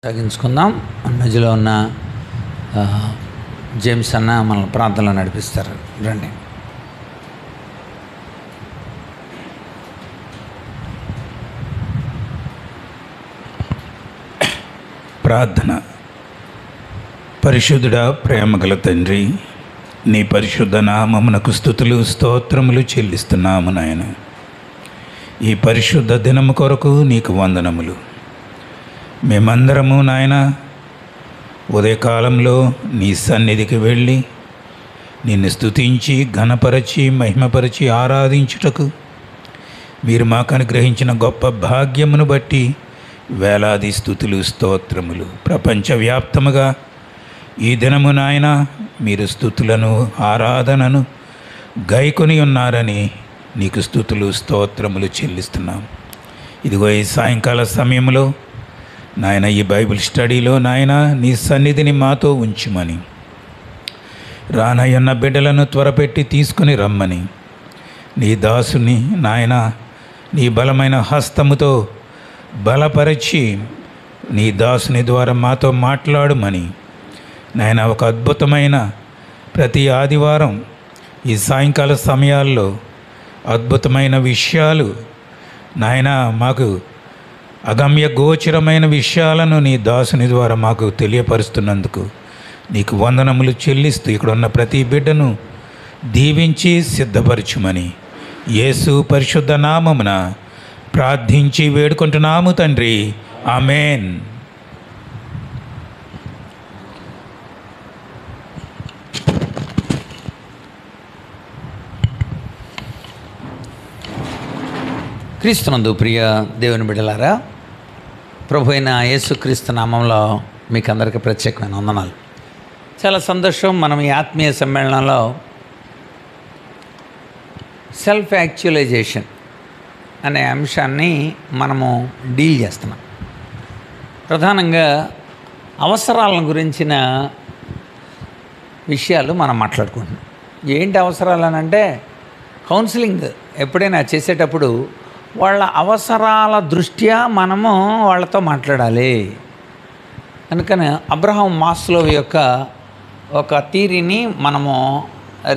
సాగించుకుందాం. మధ్యలో ఉన్న జేమ్స్ అన్న మనల్ని ప్రాంతంలో నడిపిస్తారు. రండి. ప్రార్థన. పరిశుద్ధుడా, ప్రేమగల తండ్రి, నీ పరిశుద్ధ నామమునకు స్తుతులు స్తోత్రములు చెల్లిస్తున్నాము నాయన. ఈ పరిశుద్ధ దినము కొరకు నీకు వందనములు. మేమందరము నాయన ఉదయకాలంలో నీ సన్నిధికి వెళ్ళి నిన్ను స్తుతించి ఘనపరచి మహిమపరచి ఆరాధించుటకు మీరు మాకు అనుగ్రహించిన గొప్ప భాగ్యమును బట్టి వేలాది స్తుతులు స్తోత్రములు. ప్రపంచవ్యాప్తముగా ఈ దినము నాయన మీరు స్తుతులను ఆరాధనను గైకొని ఉన్నారని నీకు స్తుతులు స్తోత్రములు చెల్లిస్తున్నాం. ఇదిగో ఈ సాయంకాల సమయంలో నాయన ఈ బైబిల్ స్టడీలో నాయన నీ సన్నిధిని మాతో ఉంచుమని, రానయ్యన్న బిడ్డలను త్వరపెట్టి తీసుకుని రమ్మని, నీ దాసుని నాయన నీ బలమైన హస్తముతో బలపరిచి నీ దాసుని ద్వారా మాతో మాట్లాడుమని నాయన, ఒక అద్భుతమైన ప్రతి ఆదివారం ఈ సాయంకాల సమయాల్లో అద్భుతమైన విషయాలు నాయన, మాకు అగమ్య గోచరమైన విషయాలను నీ దాసుని ద్వారా మాకు తెలియపరుస్తున్నందుకు నీకు వందనములు చెల్లిస్తూ ఇక్కడ ఉన్న ప్రతి బిడ్డను దీవించి సిద్ధపరచుమని యేసు పరిశుద్ధ నామమున ప్రార్థించి వేడుకుంటున్నాము తండ్రి. ఆమేన్. క్రీస్తునందు ప్రియ దేవుని బిడ్డలారా, ప్రభు అయిన యేసుక్రీస్తు నామంలో మీకు అందరికీ ప్రత్యేకమైన వందనాలు. చాలా సంతోషం. మనం ఈ ఆత్మీయ సమ్మేళనంలో సెల్ఫ్ యాక్చువలైజేషన్ అనే అంశాన్ని మనము డీల్ చేస్తున్నాం. ప్రధానంగా అవసరాలను గురించిన విషయాలు మనం మాట్లాడుకుంటున్నాం. ఏంటి అవసరాలు అని అంటే, కౌన్సిలింగ్ ఎప్పుడైనా చేసేటప్పుడు వాళ్ళ అవసరాల దృష్ట్యా మనము వాళ్ళతో మాట్లాడాలి. అందుకని అబ్రహాం మాస్లో యొక్క ఒక థీరీని మనము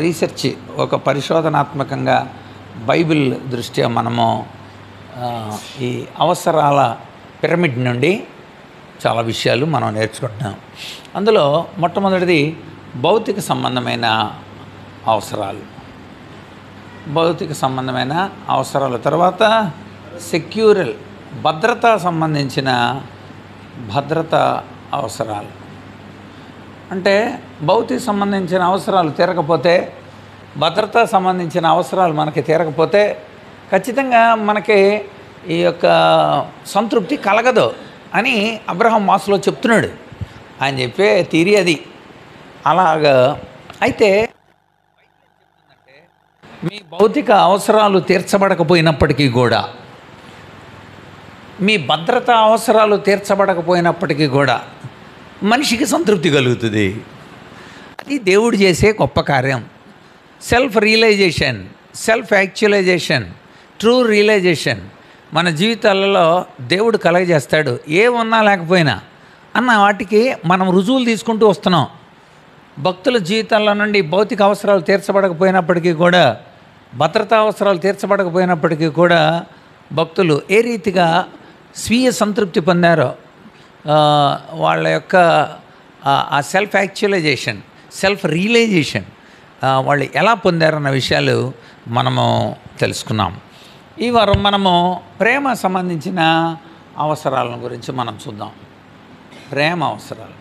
రీసెర్చ్, ఒక పరిశోధనాత్మకంగా బైబిల్ దృష్ట్యా మనము ఈ అవసరాల పిరమిడ్ నుండి చాలా విషయాలు మనం నేర్చుకుంటున్నాం. అందులో మొట్టమొదటిది భౌతిక సంబంధమైన అవసరాలు. భౌతిక సంబంధమైన అవసరాల తర్వాత సెక్యూరల్, భద్రత సంబంధించిన భద్రతా అవసరాలు. అంటే భౌతిక సంబంధించిన అవసరాలు తీరకపోతే, భద్రతా సంబంధించిన అవసరాలు మనకి తీరకపోతే ఖచ్చితంగా మనకి ఈ యొక్క సంతృప్తి కలగదు అని అబ్రహాం మాస్లో చెప్తున్నాడు. ఆయన చెప్పే థియరీ అది. అలాగా అయితే మీ భౌతిక అవసరాలు తీర్చబడకపోయినప్పటికీ కూడా, మీ భద్రతా అవసరాలు తీర్చబడకపోయినప్పటికీ కూడా మనిషికి సంతృప్తి కలుగుతుంది. అది దేవుడు చేసే గొప్ప కార్యం. Self realization, self actualization, true realization మన జీవితాలలో దేవుడు కలగజేస్తాడు. ఏ ఉన్నా లేకపోయినా అన్న వాటికి మనం రుజువులు తీసుకుంటూ వస్తున్నాం. భక్తుల జీవితాల్లో నుండి భౌతిక అవసరాలు తీర్చబడకపోయినప్పటికీ కూడా, భద్రతా అవసరాలు తీర్చబడకపోయినప్పటికీ కూడా భక్తులు ఏ రీతిగా స్వీయ సంతృప్తి పొందారో, వాళ్ళ యొక్క ఆ సెల్ఫ్ యాక్చువలైజేషన్, సెల్ఫ్ రియలైజేషన్ వాళ్ళు ఎలా పొందారన్న విషయాలు మనము తెలుసుకున్నాం. ఈ వారం మనము ప్రేమ సంబంధించిన అవసరాల గురించి మనం చూద్దాం. ప్రేమ అవసరాలు.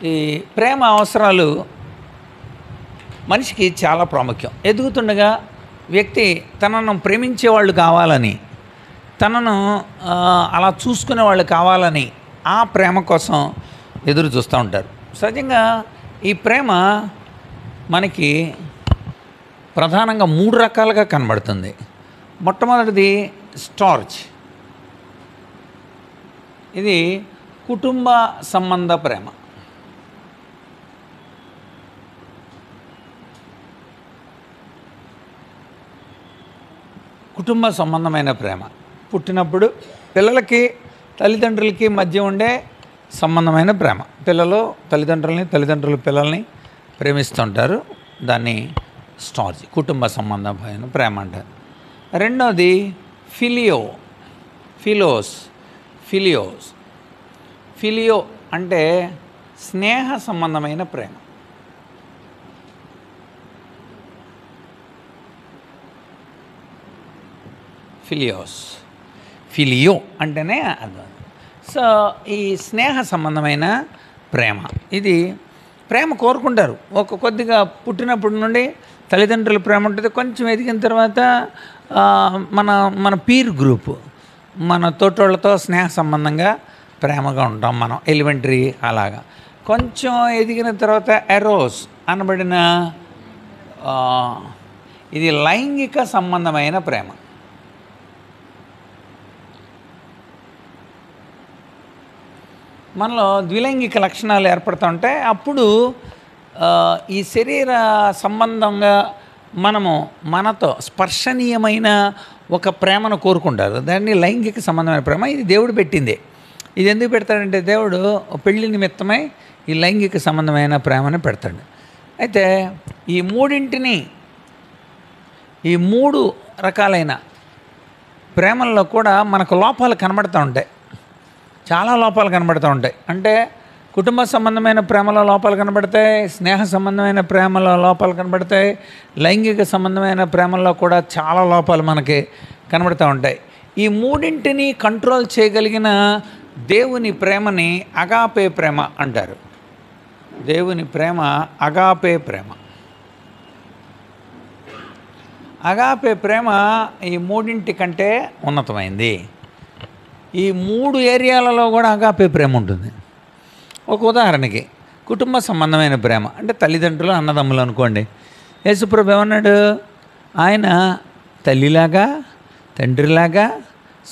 ఈ ప్రేమ అవసరాలు మనిషికి చాలా ప్రాముఖ్యం. ఎదుగుతుండగా వ్యక్తి తనను ప్రేమించేవాళ్ళు కావాలని, తనను అలా చూసుకునే వాళ్ళు కావాలని ఆ ప్రేమ కోసం ఎదురు చూస్తూ ఉంటారు. సహజంగా ఈ ప్రేమ మనకి ప్రధానంగా 3 రకాలుగా కనబడుతుంది. మొట్టమొదటిది స్టార్చ్. ఇది కుటుంబ సంబంధ ప్రేమ. కుటుంబ సంబంధమైన ప్రేమ. పుట్టినప్పుడు పిల్లలకి తల్లిదండ్రులకి మధ్య ఉండే సంబంధమైన ప్రేమ. పిల్లలు తల్లిదండ్రులని, తల్లిదండ్రులు పిల్లల్ని ప్రేమిస్తుంటారు. దాన్ని స్టార్జ్, కుటుంబ సంబంధమైన ప్రేమ అంటారు. రెండోది ఫిలియో అంటే స్నేహ సంబంధమైన ప్రేమ. ఫిలియో అంటేనే అది. సో ఈ స్నేహ సంబంధమైన ప్రేమ, ఇది ప్రేమ కోరుకుంటారు. కొద్దిగా పుట్టినప్పటి నుండి తల్లిదండ్రుల ప్రేమ ఉంటుంది. కొంచెం ఎదిగిన తర్వాత మన పీర్ గ్రూపు, మన తోటోళ్ళతో స్నేహ సంబంధంగా ప్రేమగా ఉంటాం మనం, ఎలిమెంటరీ అలాగా. కొంచెం ఎదిగిన తర్వాత ఎరోస్ అనబడిన ఇది లైంగిక సంబంధమైన ప్రేమ. మనలో ద్విలైంగిక లక్షణాలు ఏర్పడుతూ ఉంటాయి. అప్పుడు ఈ శరీర సంబంధంగా మనతో స్పర్శనీయమైన ఒక ప్రేమను కోరుకుంటారు. దాన్ని లైంగిక సంబంధమైన ప్రేమ. ఇది దేవుడు పెట్టిందే. ఇది ఎందుకు పెడతాడంటే దేవుడు పెళ్లి నిమిత్తమై ఈ లైంగిక సంబంధమైన ప్రేమను పెడతాడు. అయితే ఈ మూడు రకాలైన ప్రేమల్లో కూడా మనకు లోపాలు కనబడుతూ ఉంటాయి. చాలా లోపాలు కనబడుతూ ఉంటాయి. అంటే కుటుంబ సంబంధమైన ప్రేమలో లోపాలు కనబడతాయి, స్నేహ సంబంధమైన ప్రేమలో లోపాలు కనబడతాయి, లైంగిక సంబంధమైన ప్రేమల్లో కూడా చాలా లోపాలు మనకి కనబడుతూ ఉంటాయి. ఈ మూడింటిని కంట్రోల్ చేయగలిగిన దేవుని ప్రేమని అగాపే ప్రేమ అంటారు. దేవుని ప్రేమ అగాపే ప్రేమ. అగాపే ప్రేమ ఈ మూడింటి కంటే ఉన్నతమైంది. ఈ 3 ఏరియాలలో కూడా అగాపే ప్రేమ ఉంటుంది. ఒక ఉదాహరణకి కుటుంబ సంబంధమైన ప్రేమ అంటే తల్లిదండ్రులు, అన్నదమ్ములు అనుకోండి. యేసుప్రభు ఏమన్నాడు? ఆయన తల్లిలాగా, తండ్రిలాగా,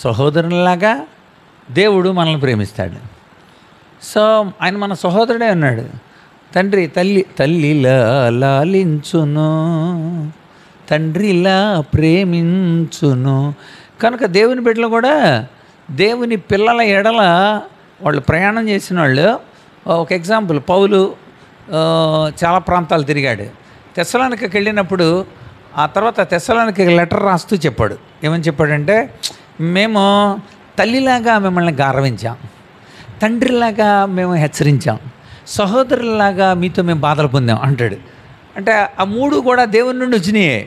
సహోదరునిలాగా దేవుడు మనల్ని ప్రేమిస్తాడు. సో ఆయన మన సహోదరుడే ఉన్నాడు. తల్లిలా లాలించును, తండ్రిలా ప్రేమించును. కనుక దేవుని బిడ్డలు కూడా దేవుని పిల్లల ఎడల వాళ్ళు ప్రయాణం చేసిన వాళ్ళు. ఒక ఎగ్జాంపుల్, పౌలు చాలా ప్రాంతాలు తిరిగాడు. తెస్సలోనికకి వెళ్ళినప్పుడు ఆ తర్వాత తెస్సలోనికకి లెటర్ రాస్తూ చెప్పాడు. ఏమని చెప్పాడంటే, మేము తల్లిలాగా మిమ్మల్ని గౌరవించాం, తండ్రిలాగా మేము హెచ్చరించాం, సహోదరులాగా మీతో మేము బాధలు పొందాం అంటాడు. అంటే ఆ 3 కూడా దేవుని నుండి వచ్చినాయే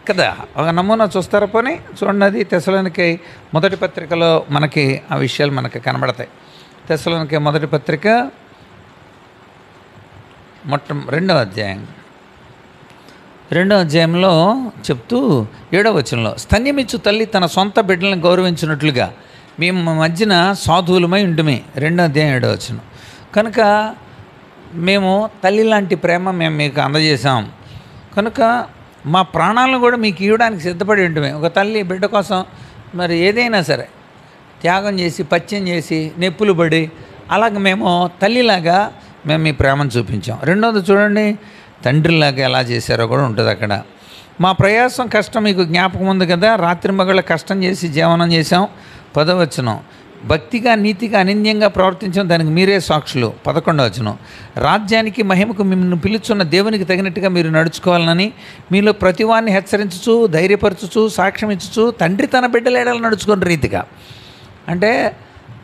కదా. ఒక నమూనా చూస్తారా? పోనీ చూడండి. అది తెస్సలోనికై మొదటి పత్రికలో మనకి ఆ విషయాలు మనకి కనబడతాయి. తెస్సలోనికై మొదటి పత్రిక 2వ అధ్యాయంలో చెప్తూ 7వ వచనంలో, స్తన్యమిచ్చు తల్లి తన సొంత బిడ్డలను గౌరవించినట్లుగా మేము మధ్యన సాధువులమై ఉంటుమే. 2వ అధ్యాయం 7వ వచనం. కనుక మేము తల్లి లాంటి ప్రేమ మేము మీకు అందజేసాం. కనుక మా ప్రాణాలను కూడా మీకు ఇవ్వడానికి సిద్ధపడి ఉంటుమే. ఒక తల్లి బిడ్డ కోసం మరి ఏదైనా సరే త్యాగం చేసి, పత్యం చేసి, నెప్పులు పడి, అలాగ మేము తల్లిలాగా మేము మీ ప్రేమను చూపించాం. రెండోది చూడండి, తండ్రిలాగా ఎలా చేశారో కూడా ఉంటుంది అక్కడ. మా ప్రయాసం కష్టం మీకు జ్ఞాపకం ఉంది కదా, రాత్రి మగళ్ళ కష్టం చేసి జీవనం చేసాం. 10వ వచనం, భక్తిగా నీతిగా అనింద్యంగా ప్రవర్తించాం, దానికి మీరే సాక్షులు. 11వ వచనం, రాజ్యానికి మహిమకు మిమ్మల్ని పిలుచున్న దేవునికి తగినట్టుగా మీరు నడుచుకోవాలని మీలో ప్రతివాన్ని హెచ్చరించుచు, ధైర్యపరచుచు, సాక్ష్యం ఇచ్చుచు, తండ్రి తన బిడ్డల ఎడల నడుచుకున్న రీతిగా. అంటే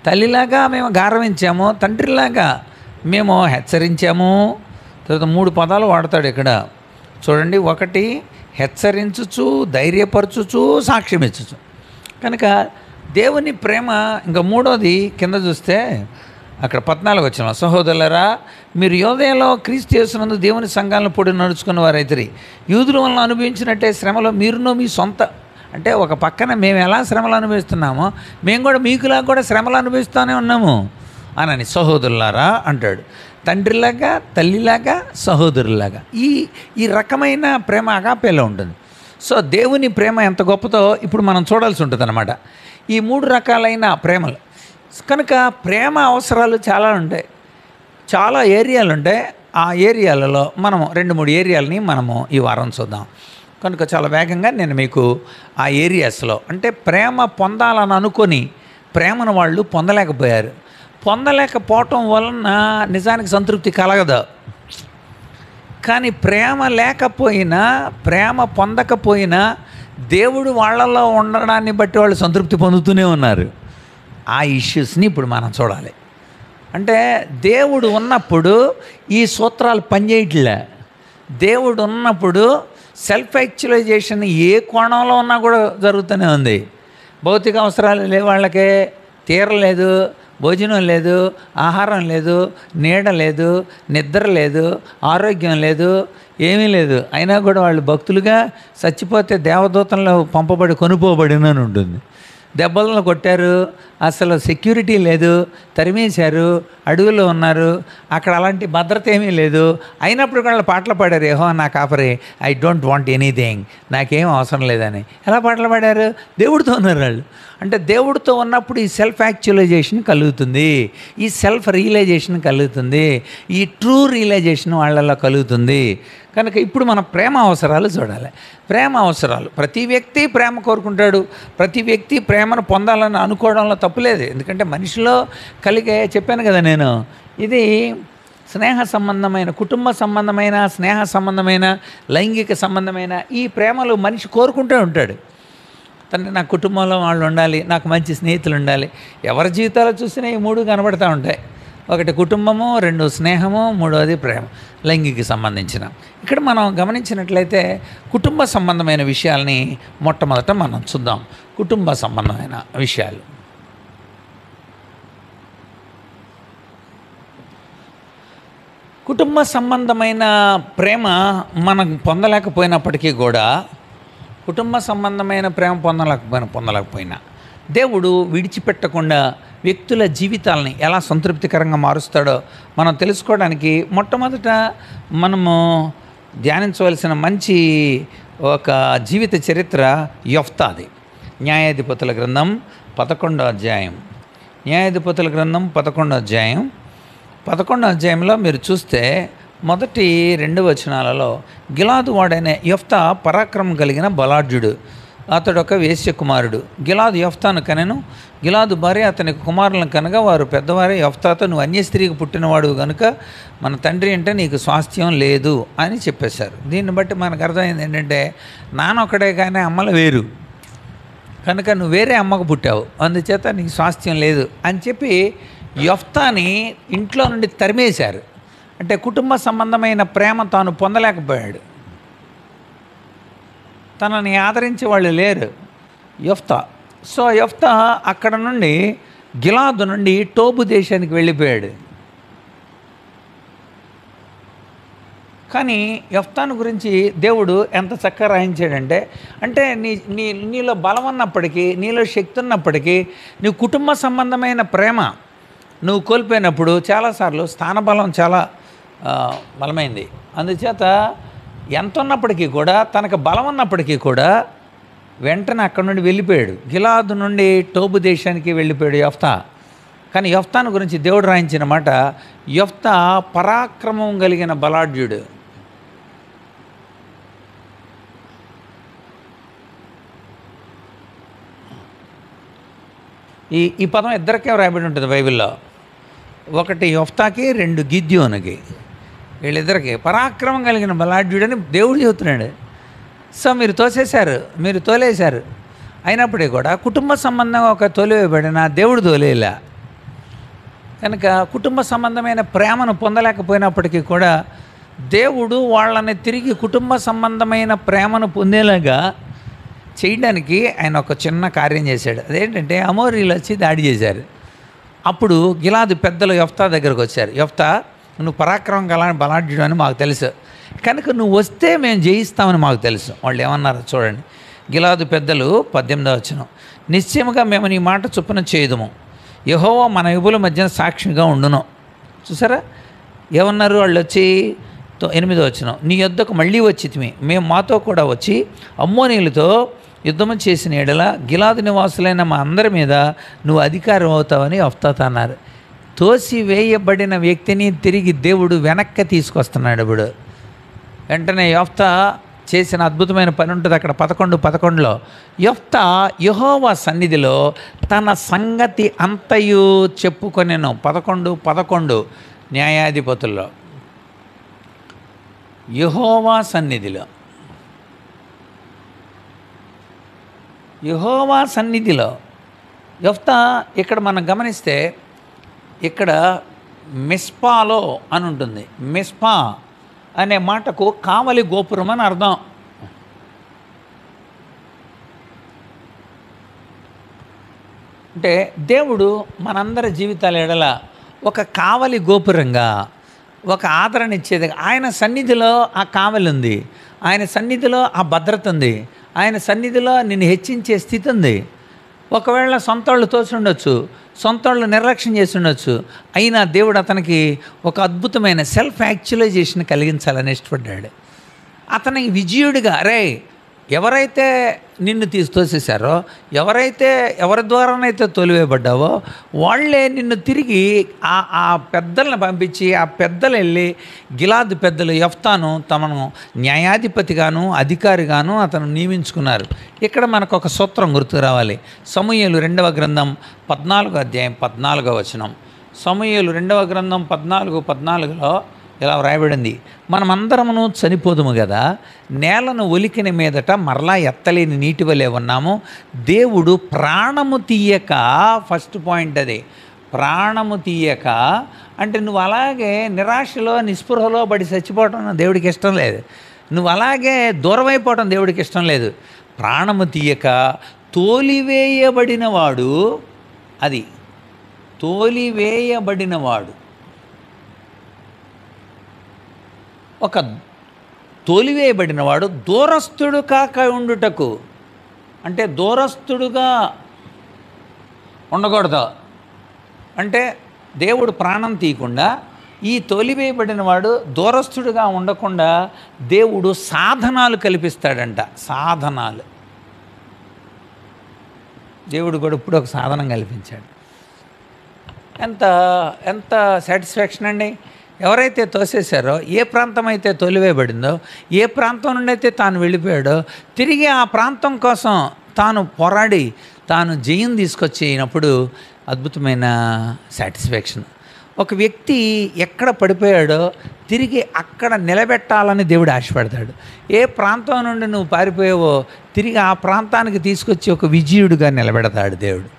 తల్లిలాగా మేము గౌరవించాము, తండ్రిలాగా మేము హెచ్చరించాము. తర్వాత 3 పదాలు వాడతాడు ఇక్కడ చూడండి. 1 హెచ్చరించుచు, ధైర్యపరచుచు, సాక్ష్యం ఇచ్చుచు. కనుక దేవుని ప్రేమ. ఇంకా 3వది కింద చూస్తే అక్కడ 14వ వచనం, సహోదరులారా మీరు యోదయలో క్రీస్తు యేసునందు దేవుని సంఘాలను పొడి నడుచుకున్న వారైతే యూదుల వలన అనుభవించినట్టే శ్రమలో మీరును మీ సొంత, అంటే ఒక పక్కన మేము ఎలా శ్రమలు అనుభవిస్తున్నామో మేము కూడా మీకులా కూడా శ్రమలు అనుభవిస్తూనే ఉన్నాము అని సహోదరులారా అంటాడు. తండ్రిలాగా, తల్లిలాగా, సహోదరులాగా ఈ రకమైన ప్రేమ అగాపేలో ఉంటుంది. సో దేవుని ప్రేమ ఎంత గొప్పదో ఇప్పుడు మనం చూడాల్సి ఉంటుంది అన్నమాట. ఈ 3 రకాలైన ప్రేమలు. కనుక ప్రేమ అవసరాలు చాలా ఉంటాయి, చాలా ఏరియాలు ఉంటాయి. ఆ ఏరియాలలో మనము 2-3 ఏరియాలని మనము ఈ వారం చూద్దాం. కనుక చాలా వేగంగా నేను మీకు ఆ ఏరియాస్లో, అంటే ప్రేమ పొందాలని అనుకొని ప్రేమను వాళ్ళు పొందలేకపోయారు. పొందలేకపోవటం వలన నిజానికి సంతృప్తి కలగదు. కానీ ప్రేమ లేకపోయినా, ప్రేమ పొందకపోయినా దేవుడు వాళ్ళల్లో ఉండడాన్ని బట్టి వాళ్ళు సంతృప్తి పొందుతూనే ఉన్నారు. ఆ ఇష్యూస్ని ఇప్పుడు మనం చూడాలి. అంటే దేవుడు ఉన్నప్పుడు ఈ సూత్రాలు పనిచేయట్లే. దేవుడు ఉన్నప్పుడు సెల్ఫ్ యాక్చువలైజేషన్ ఏ కోణంలో ఉన్నా కూడా జరుగుతూనే ఉంది. భౌతిక అవసరాలు లేవు, వాళ్ళకే తీరలేదు, భోజనం లేదు, ఆహారం లేదు, నీడ లేదు, నిద్ర లేదు, ఆరోగ్యం లేదు, ఏమీ లేదు. అయినా కూడా వాళ్ళు భక్తులుగా చచ్చిపోతే దేవదూతంలో పంపబడి కొనుపోబడినని ఉంటుంది. దెబ్బలను కొట్టారు, అసలు సెక్యూరిటీ లేదు, తరిమేశారు, అడవుల్లో ఉన్నారు, అక్కడ అలాంటి భద్రత ఏమీ లేదు. అయినప్పుడు వాళ్ళు పాటలు పాడారు, యెహోవా నా కాపరి, ఐ డోంట్ వాంట్ ఎనీథింగ్, నాకేం అవసరం లేదని. ఎలా పాటలు పాడారు? దేవుడితో ఉన్నారు వాళ్ళు. అంటే దేవుడితో ఉన్నప్పుడు ఈ సెల్ఫ్ యాక్చువలైజేషన్ కలుగుతుంది, ఈ సెల్ఫ్ రియలైజేషన్ కలుగుతుంది, ఈ ట్రూ రియలైజేషన్ వాళ్ళల్లో కలుగుతుంది. కనుక ఇప్పుడు మన ప్రేమ అవసరాలు చూడాలి. ప్రేమ అవసరాలు, ప్రతి వ్యక్తి ప్రేమ కోరుకుంటాడు, ప్రతి వ్యక్తి ప్రేమను పొందాలని అనుకోవడంలో తప్పులేదు. ఎందుకంటే మనిషిలో కలిగే, చెప్పాను కదా నేను, ఇది స్నేహ సంబంధమైన, కుటుంబ సంబంధమైన, స్నేహ సంబంధమైన, లైంగిక సంబంధమైన ఈ ప్రేమలు మనిషి కోరుకుంటూ ఉంటాడు. నా కుటుంబంలో వాళ్ళు ఉండాలి, నాకు మంచి స్నేహితులు ఉండాలి. ఎవరి జీవితాలు చూసినా ఈ మూడు కనబడుతూ ఉంటాయి. ఒకటి కుటుంబము, రెండు స్నేహము, మూడవది ప్రేమ, లైంగిక సంబంధించిన. ఇక్కడ మనం గమనించినట్లయితే కుటుంబ సంబంధమైన విషయాల్ని మొట్టమొదట మనం చూద్దాం. కుటుంబ సంబంధమైన విషయాలు. కుటుంబ సంబంధమైన ప్రేమ మనం పొందలేకపోయినప్పటికీ కూడా, కుటుంబ సంబంధమైన ప్రేమ పొందలేకపోయినా దేవుడు విడిచిపెట్టకుండా వ్యక్తుల జీవితాలని ఎలా సంతృప్తికరంగా మారుస్తాడో మనం తెలుసుకోవడానికి మొట్టమొదట మనము ధ్యానించవలసిన మంచి ఒక జీవిత చరిత్ర యెఫ్తాది. న్యాయాధిపతుల గ్రంథం 11వ అధ్యాయం. న్యాయాధిపతుల గ్రంథం 11వ అధ్యాయం. 11వ అధ్యాయంలో మీరు చూస్తే మొదటి 2 వచనాలలో గిలాదు వాడైన యెఫ్తా పరాక్రమం కలిగిన బలాఢ్యుడు, అతడు ఒక వేశ్య కుమారుడు. గిలాదు యెఫ్తాను కనెను. గిలాదు భార్య అతనికి కుమారులను కనుక వారు పెద్దవారే యెఫ్తాతో, నువ్వు అన్య స్త్రీకి పుట్టినవాడు కనుక మన తండ్రి అంటే నీకు స్వాస్థ్యం లేదు అని చెప్పేశారు. దీన్ని బట్టి మనకు అర్థమైంది ఏంటంటే, నాన్నొక్కడే కానీ అమ్మలు వేరు కనుక నువ్వు వేరే అమ్మకు పుట్టావు, అందుచేత నీకు స్వాస్థ్యం లేదు అని చెప్పి యెఫ్తాని ఇంట్లో నుండి తరిమేశారు. అంటే కుటుంబ సంబంధమైన ప్రేమ తాను పొందలేకపోయాడు, తనని ఆదరించే వాళ్ళు లేరు యెఫ్తా. సో యెఫ్తా అక్కడ నుండి గిలాదు నుండి టోబు దేశానికి వెళ్ళిపోయాడు. కానీ యెఫ్తాను గురించి దేవుడు ఎంత చక్కగా రాయించాడంటే, అంటే నీలో బలం ఉన్నప్పటికీ, నీలో శక్తి ఉన్నప్పటికీ, నీ కుటుంబ సంబంధమైన ప్రేమ నువ్వు కోల్పోయినప్పుడు చాలాసార్లు స్థానబలం చాలా బలమైంది. అందుచేత ఎంత ఉన్నప్పటికీ కూడా, తనకు బలం ఉన్నప్పటికీ కూడా వెంటనే అక్కడి నుండి వెళ్ళిపోయాడు. గిలాదు నుండి టోబు దేశానికి వెళ్ళిపోయాడు యెఫ్తా. కానీ యెఫ్తాను గురించి దేవుడు రాయించిన మాట, యెఫ్తా పరాక్రమం కలిగిన బలాఢ్యుడు. ఈ పదం ఇద్దరికే రాయబడి ఉంటుంది బైబిల్లో. ఒకటి యెఫ్తాకి, 2 గిద్యోనుకి. వీళ్ళిద్దరికి పరాక్రమం కలిగిన బలాఢ్యుడని దేవుడు చెబుతున్నాడు. సో మీరు తోలేశారు. అయినప్పటికీ కూడా కుటుంబ సంబంధంగా ఒక తోలివేయబడిన దేవుడు తోలేలా. కనుక కుటుంబ సంబంధమైన ప్రేమను పొందలేకపోయినప్పటికీ కూడా దేవుడు వాళ్ళని తిరిగి కుటుంబ సంబంధమైన ప్రేమను పొందేలాగా చేయడానికి ఆయన ఒక చిన్న కార్యం చేశాడు. అదేంటంటే, అమోరీలు వచ్చి దాడి చేశారు. అప్పుడు గిలాదు పెద్దలు యెఫ్తా దగ్గరకు వచ్చారు. యెఫ్తా, నువ్వు పరాక్రమం గల బలాఢ్యుడు అని మాకు తెలుసు, కనుక నువ్వు వస్తే మేము జయిస్తామని మాకు తెలుసు. వాళ్ళు ఏమన్నారు చూడండి. గిలాదు పెద్దలు 18వ వచనం, నిశ్చయముగా మేము నీ మాట చొప్పున చేయదుము, యెహోవా మన యుబుల మధ్యన సాక్షిగా ఉండును. చూసారా ఏమన్నారు వాళ్ళు వచ్చి? 8వ వచనం, నీ యొద్దకు మళ్ళీ వచ్చితిమి, మేము మాతో కూడా వచ్చి అమ్మోనీయులతో యుద్ధము చేసిన ఎడల గిలాదు నివాసులైన మా అందరి మీద నువ్వు అధికారం అవుతావని యెఫ్తాతో అన్నారు. తోసివేయబడిన వ్యక్తిని తిరిగి దేవుడు వెనక్కి తీసుకొస్తున్నాడు. ఇప్పుడు వెంటనే యెఫ్తా చేసిన అద్భుతమైన పని ఉంటుంది అక్కడ 11:11లో. యెఫ్తా యెహోవా సన్నిధిలో తన సంగతి అంతయు చెప్పుకొనెను. 11:11 న్యాయాధిపతుల్లో. యెహోవా సన్నిధిలో, యెహోవా సన్నిధిలో యెఫ్తా ఇక్కడ మనం గమనిస్తే ఇక్కడ మిస్పాలో అని ఉంటుంది. మిస్పా అనే మాటకు కావలి గోపురం అని అర్థం. అంటే దేవుడు మనందరి జీవితాల ఎడల ఒక కావలి గోపురంగా, ఒక ఆదరణ ఇచ్చేది. ఆయన సన్నిధిలో ఆ కావలి ఉంది, ఆయన సన్నిధిలో ఆ భద్రత ఉంది, ఆయన సన్నిధిలో నిన్ను హెచ్చించే స్థితి ఉంది. ఒకవేళ సొంతోళ్ళు తోచుండొచ్చు, సొంతోళ్ళు నిర్లక్ష్యం చేసి ఉండొచ్చు, అయినా దేవుడు అతనికి ఒక అద్భుతమైన సెల్ఫ్ యాక్చువలైజేషన్ కలిగించాలని ఇష్టపడ్డాడు. అతనికి విజయుడిగా, రే ఎవరైతే నిన్ను తోసేశారో, ఎవరి ద్వారానైతే తొలివేయబడ్డావో వాళ్ళే నిన్ను తిరిగి ఆ పెద్దలను పంపించి, ఆ పెద్దలు వెళ్ళి గిలాదు పెద్దలు యెఫ్తాను తమను న్యాయాధిపతిగాను అధికారిగాను అతను నియమించుకున్నారు. ఇక్కడ మనకు ఒక సూత్రం గుర్తుకు రావాలి. సమూయేలు 2వ గ్రంథం 14వ అధ్యాయం 14వ వచనం. సమూయేలు 2వ గ్రంథం 14:14లో ఇలా వ్రాయబడింది, మనమందరమును చనిపోదుము కదా, నేలను ఒలికిన మీదట మరలా ఎత్తలేని నీటి వలె ఉన్నాము. దేవుడు ప్రాణము తీయక, ఫస్ట్ పాయింట్ అది, ప్రాణము తీయక అంటే నువ్వు అలాగే నిరాశలో నిస్పృహలో పడి చచ్చిపోవటం దేవుడికి ఇష్టం లేదు. నువ్వు అలాగే దూరం అయిపోవటం దేవుడికి ఇష్టం లేదు. ప్రాణము తీయక తోలివేయబడినవాడు, అది తోలివేయబడినవాడు, ఒక తోలివేయబడినవాడు దూరస్థుడు కాక ఉండుటకు, అంటే దూరస్థుడుగా ఉండకూడదు. అంటే దేవుడు ప్రాణం తీయకుండా ఈ తోలివేయబడినవాడు దూరస్థుడుగా ఉండకుండా దేవుడు సాధనాలు కల్పిస్తాడంట. సాధనాలు, దేవుడు కూడా ఇప్పుడు ఒక సాధనం కల్పించాడు. ఎంత ఎంత సాటిస్ఫాక్షన్ అండి. ఎవరైతే తోసేశారో, ఏ ప్రాంతం అయితే తొలివేయబడిందో, ఏ ప్రాంతం నుండి అయితే తాను వెళ్ళిపోయాడో, తిరిగి ఆ ప్రాంతం కోసం తాను పోరాడి తాను జయం తీసుకొచ్చినప్పుడు అద్భుతమైన సాటిస్ఫాక్షన్. ఒక వ్యక్తి ఎక్కడ పడిపోయాడో తిరిగి అక్కడ నిలబెట్టాలని దేవుడు ఆశపడతాడు. ఏ ప్రాంతం నుండి నువ్వు పారిపోయావో తిరిగి ఆ ప్రాంతానికి తీసుకొచ్చి ఒక విజయుడిగా నిలబెడతాడు దేవుడు.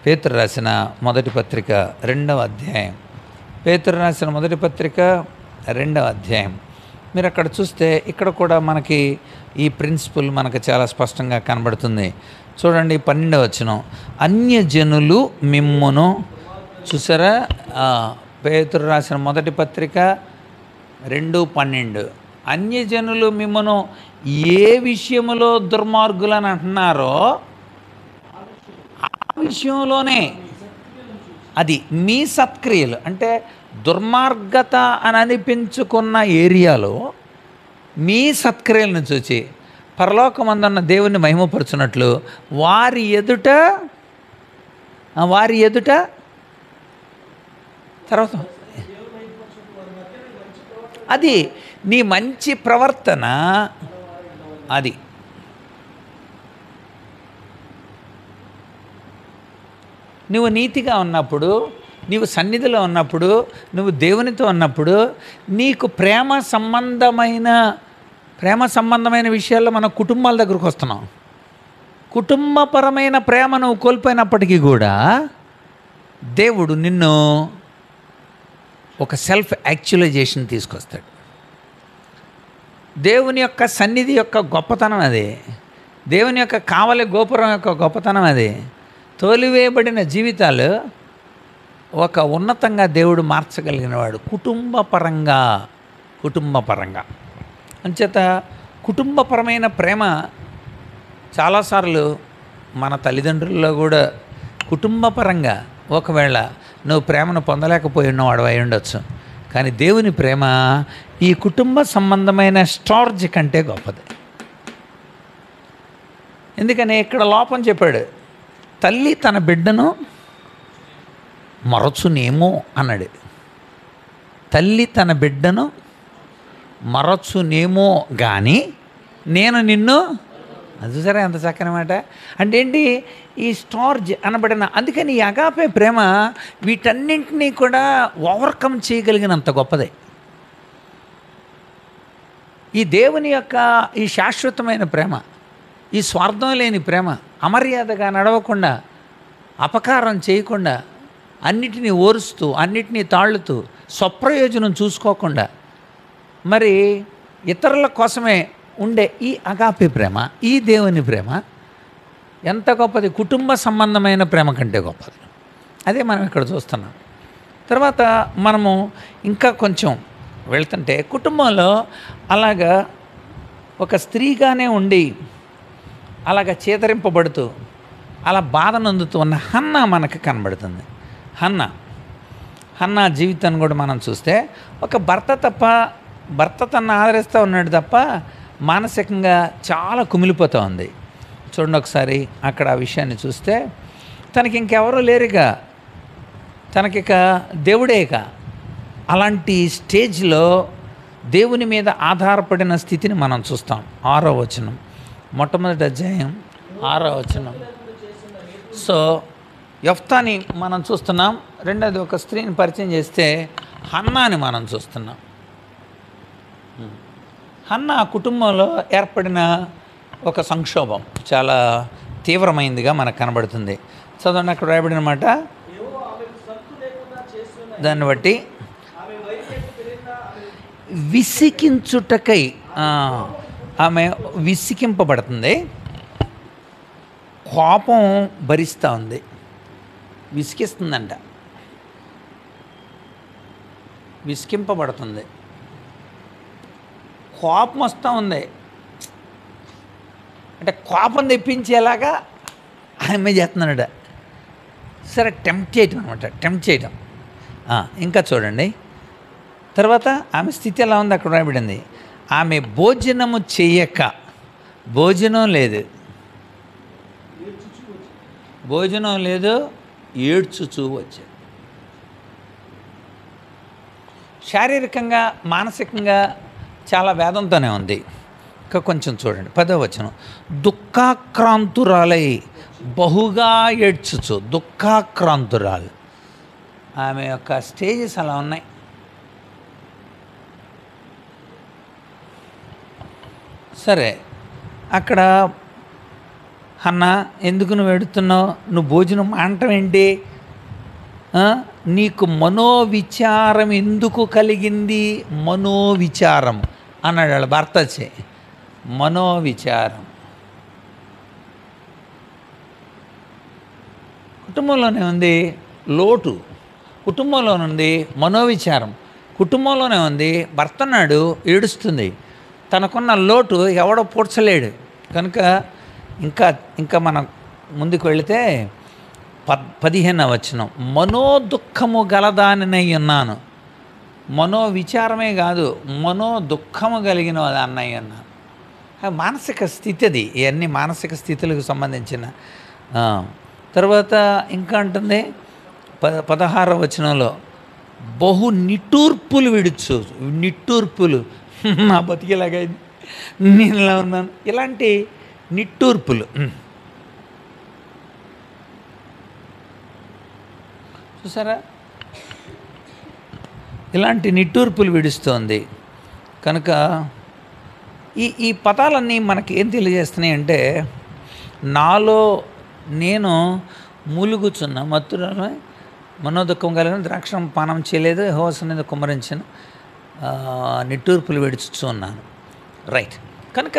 పేతురు రాసిన మొదటి పత్రిక 2వ అధ్యాయం, పేతురు రాసిన మొదటి పత్రిక 2వ అధ్యాయం. మీరు అక్కడ చూస్తే ఇక్కడ కూడా మనకి ఈ ప్రిన్సిపల్ మనకు చాలా స్పష్టంగా కనబడుతుంది. చూడండి 12వ వచనం, అన్యజనులు మిమ్మును, చూసారా, పేతురు రాసిన మొదటి పత్రిక 2:12, అన్యజనులు మిమ్మును ఏ విషయములో దుర్మార్గులని అంటున్నారో ఆ విషయంలోనే, అది మీ సత్క్రియలు, అంటే దుర్మార్గత అని అనిపించుకున్న ఏరియాలో మీ సత్క్రియలను చూచి పరలోకమందున్న దేవుని మహిమపరచునట్లు వారి ఎదుట తర్వాత అది నీ మంచి ప్రవర్తన, అది నువ్వు నీతిగా ఉన్నప్పుడు, నీవు సన్నిధిలో ఉన్నప్పుడు, నువ్వు దేవునితో ఉన్నప్పుడు, నీకు ప్రేమ సంబంధమైన విషయాల్లో మన కుటుంబాల దగ్గరకు వస్తున్నాం. కుటుంబపరమైన ప్రేమ నువ్వు కోల్పోయినప్పటికీ కూడా దేవుడు నిన్ను ఒక సెల్ఫ్ యాక్చువలైజేషన్ తీసుకొస్తాడు. దేవుని యొక్క సన్నిధి యొక్క గొప్పతనం అది, దేవుని యొక్క కావలి గోపురం యొక్క గొప్పతనం అది. తోలివేయబడిన జీవితాలు ఒక ఉన్నతంగా దేవుడు మార్చగలిగినవాడు కుటుంబపరంగా. అంచేత కుటుంబపరమైన ప్రేమ చాలాసార్లు మన తల్లిదండ్రుల్లో కూడా కుటుంబపరంగా ఒకవేళ నువ్వు ప్రేమను పొందలేకపోయి ఉన్నవాడు అయి ఉండొచ్చు, కానీ దేవుని ప్రేమ ఈ కుటుంబ సంబంధమైన స్టార్జ్ కంటే గొప్పది. ఎందుకని ఇక్కడ లోపం చెప్పాడు, తల్లి తన బిడ్డను మరచునేమో అన్నాడు. తల్లి తన బిడ్డను మరచునేమో కానీ నేను నిన్ను, అది చూసారా ఎంత చక్కని మాట. అంటే ఏంటి, ఈ స్టార్జ్ అనబడిన, అందుకని ఈ అగాపే ప్రేమ వీటన్నింటినీ కూడా ఓవర్కమ్ చేయగలిగినంత గొప్పదే. ఈ దేవుని యొక్క ఈ శాశ్వతమైన ప్రేమ, ఈ స్వార్థం లేని ప్రేమ, అమర్యాదగా నడవకుండా, అపకారం చేయకుండా, అన్నిటినీ ఓరుస్తూ, అన్నిటినీ తాళుతూ, స్వప్రయోజనం చూసుకోకుండా మరి ఇతరుల కోసమే ఉండే ఈ అగాపే ప్రేమ, ఈ దేవుని ప్రేమ ఎంత గొప్పది. కుటుంబ సంబంధమైన ప్రేమ కంటే గొప్పది. అదే మనం ఇక్కడ చూస్తున్నాం. తర్వాత మనము ఇంకా కొంచెం వెళ్తుంటే, కుటుంబంలో అలాగా ఒక స్త్రీగానే ఉండి అలాగ చేతరింపబడుతూ అలా బాధ నందుతూ ఉన్న హన్నా మనకు కనబడుతుంది. హన్నా జీవితాన్ని కూడా మనం చూస్తే, ఒక భర్త తను ఆదరిస్తూ ఉన్నాడు తప్ప మానసికంగా చాలా కుమిలిపోతూ ఉంది. చూడండి ఒకసారి అక్కడ ఆ విషయాన్ని చూస్తే, తనకి ఇంకెవరూ లేరుగా, తనకిక దేవుడేక. అలాంటి స్టేజ్లో దేవుని మీద ఆధారపడిన స్థితిని మనం చూస్తాం. 6వ వచనం, మొట్టమొదటి అధ్యాయం 6వ వచనం. సో యెఫ్తాని మనం చూస్తున్నాం. రెండోది ఒక స్త్రీని పరిచయం చేస్తే హన్నాని మనం చూస్తున్నాం. హన్నా కుటుంబంలో ఏర్పడిన ఒక సంక్షోభం చాలా తీవ్రమైందిగా మనకు కనబడుతుంది. చదవండి అక్కడ రాయబడిన మాట. దాన్ని బట్టి విసికించుటకై ఆమె విసికింపబడుతుంది, కోపం భరిస్తూ ఉంది, విసికిస్తుందంట, విసికింపబడుతుంది, కోపం వస్తూ ఉంది. అంటే కోపం తెప్పించేలాగా ఆమె చేస్తున్నాడ. సరే, టెంప్ట్ చేయటం అనమాట, టెంప్ట్ చేయటం. ఇంకా చూడండి తర్వాత ఆమె స్థితి ఎలా ఉంది అక్కడ రాయబడింది. ఆమె భోజనము చేయక, భోజనం లేదు, ఏడ్చుచూ వచ్చాడు. శారీరకంగా మానసికంగా చాలా వేదంతోనే ఉంది. ఇంకా కొంచెం చూడండి 10వ వచనం. దుఃఖాక్రాంతురాలై బహుగా ఏడ్చుచు, దుఃఖాక్రాంతురాలు. ఆమె యొక్క స్టేజెస్ అలా ఉన్నాయి. సరే, అక్కడ హన్నా ఎందుకు నువ్వు ఎడుతున్నావు, నువ్వు భోజనం మానటం ఏంటి, నీకు మనోవిచారం ఎందుకు కలిగింది, మనోవిచారం అన్నాడు వాళ్ళ భర్త చే. మనోవిచారం కుటుంబంలోనే ఉంది, లోటు కుటుంబంలోనే ఉంది, మనోవిచారం కుటుంబంలోనే ఉంది. భర్త నాడు ఏడుస్తుంది, తనకున్న లోటు ఎవడో పూడ్చలేడు. కనుక ఇంకా మనం ముందుకు వెళితే 15వ వచనం. మనోదుఃఖము గలదానినై ఉన్నాను. మనోవిచారమే కాదు, మనోదుఃఖము కలిగిన దాన్నై ఉన్నాను. మానసిక స్థితి అది. ఇవన్నీ మానసిక స్థితులకు సంబంధించిన. తర్వాత ఇంకా అంటుంది 16వ వచనంలో, బహు నిట్టూర్పులు విడుచు, నిట్టూర్పులు, నా బతికేలాగా నేను ఇలా ఉన్నాను, ఇలాంటి నిట్టూర్పులు. చూసారా, ఇలాంటి నిట్టూర్పులు విడుస్తోంది. కనుక ఈ పదాలన్నీ మనకి ఏం తెలియజేస్తున్నాయి అంటే, నాలో నేను మూలుగుచున్న మత్తులను మనోదుఖం కలిగిన ద్రాక్షం పానం చేయలేదు, యెహోవా మీద కుమ్మరించిన నిట్టూర్పులు విడుచుచూ ఉన్నాను. రైట్. కనుక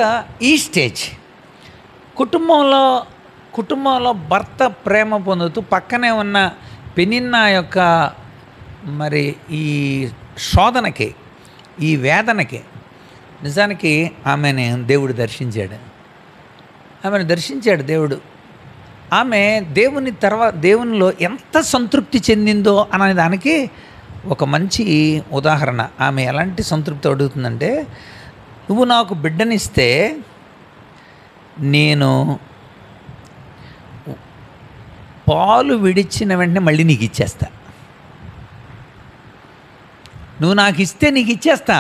ఈ స్టేజ్ కుటుంబంలో భర్త ప్రేమ పొందుతూ పక్కనే ఉన్న పెనిన్నా యొక్క మరి ఈ శోధనకి, ఈ వేదనకి నిజానికి ఆమెను దేవుడు దర్శించాడు. దేవుడు. ఆమె దేవునిలో ఎంత సంతృప్తి చెందిందో అనే దానికి ఒక మంచి ఉదాహరణ. ఆమె ఎలాంటి సంతృప్తి అడుగుతుందంటే, నువ్వు నాకు బిడ్డనిస్తే నేను పాలు విడిచిన వెంటనే మళ్ళీ నీకు ఇచ్చేస్తా. నువ్వు నాకు ఇస్తే నీకు ఇచ్చేస్తా.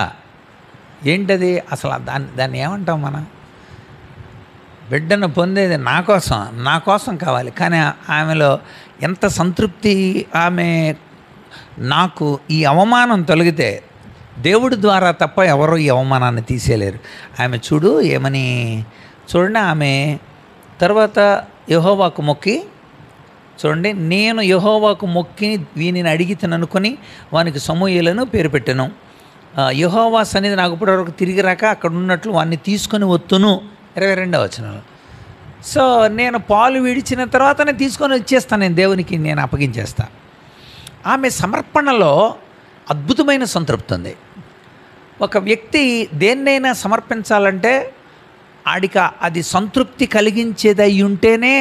ఏంటది అసలు? దాన్ని ఏమంటాం మనం? బిడ్డను పొందేది నా కోసం కావాలి. కానీ ఆమెలో ఎంత సంతృప్తి, ఆమె నాకు ఈ అవమానం తొలగితే దేవుడి ద్వారా తప్ప ఎవరో ఈ అవమానాన్ని తీసేయలేరు. ఆమె చూడు ఏమని చూడండి, ఆమె తర్వాత యెహోవాకు మొక్కి చూడండి, నేను యెహోవాకు మొక్కి వీనిని అడిగితేననుకొని వానికి సమూయేలును పేరు పెట్టాను. యెహోవా సన్నిధి నాకు ఇప్పటివరకు తిరిగి రాక అక్కడ ఉన్నట్లు వాడిని తీసుకొని వత్తును. 22వ వచనంలో. సో నేను పాలు విడిచిన తర్వాతనే తీసుకొని వచ్చేస్తాను, నేను దేవునికి నేను అప్పగించేస్తా. ఆమె సమర్పణలో అద్భుతమైన సంతృప్తి ఉంది. ఒక వ్యక్తి దేన్నైనా సమర్పించాలంటే ఆడికి అది సంతృప్తి కలిగించేది అయి ఉంటేనే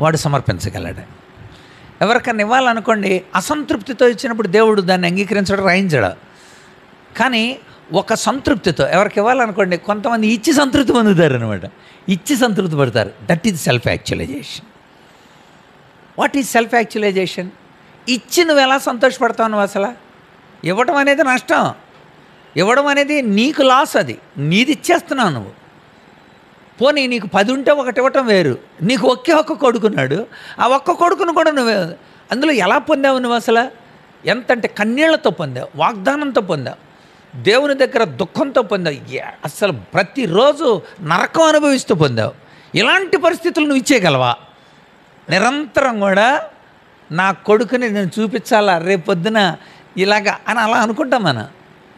వాడు సమర్పించగలడు. ఎవరికైనా ఇవ్వాలనుకోండి, అసంతృప్తితో ఇచ్చినప్పుడు దేవుడు దాన్ని అంగీకరించడం, రాయించడు. కానీ ఒక సంతృప్తితో ఎవరికి ఇవ్వాలనుకోండి, కొంతమంది ఇచ్చి సంతృప్తి పొందుతారు అనమాట. ఇచ్చి సంతృప్తి పడతారు. That is self actualisation. What is self actualisation? ఇచ్చి నువ్వు ఎలా సంతోషపడతావు? నువ్వు అసలు ఇవ్వడం అనేది నష్టం, ఇవ్వడం అనేది నీకు లాస్. అది నీది ఇచ్చేస్తున్నావు నువ్వు. పోనీ నీకు 10 ఉంటే ఒకటి ఇవ్వటం వేరు. నీకు ఒక్క కొడుకున్నాడు, ఆ ఒక్క కొడుకును కూడా నువ్వు అందులో ఎలా పొందావు? నువ్వు అసలు ఎంతంటే కన్నీళ్లతో పొందావు, వాగ్దానంతో పొందావు, దేవుని దగ్గర దుఃఖంతో పొందావు, అసలు ప్రతిరోజు నరకం అనుభవిస్తూ పొందావు. ఇలాంటి పరిస్థితులు నువ్వు ఇచ్చేయగలవా? నిరంతరం కూడా నా కొడుకుని నేను చూపించాలా రేపొద్దున ఇలాగా అని అలా అనుకుంటాం మనం.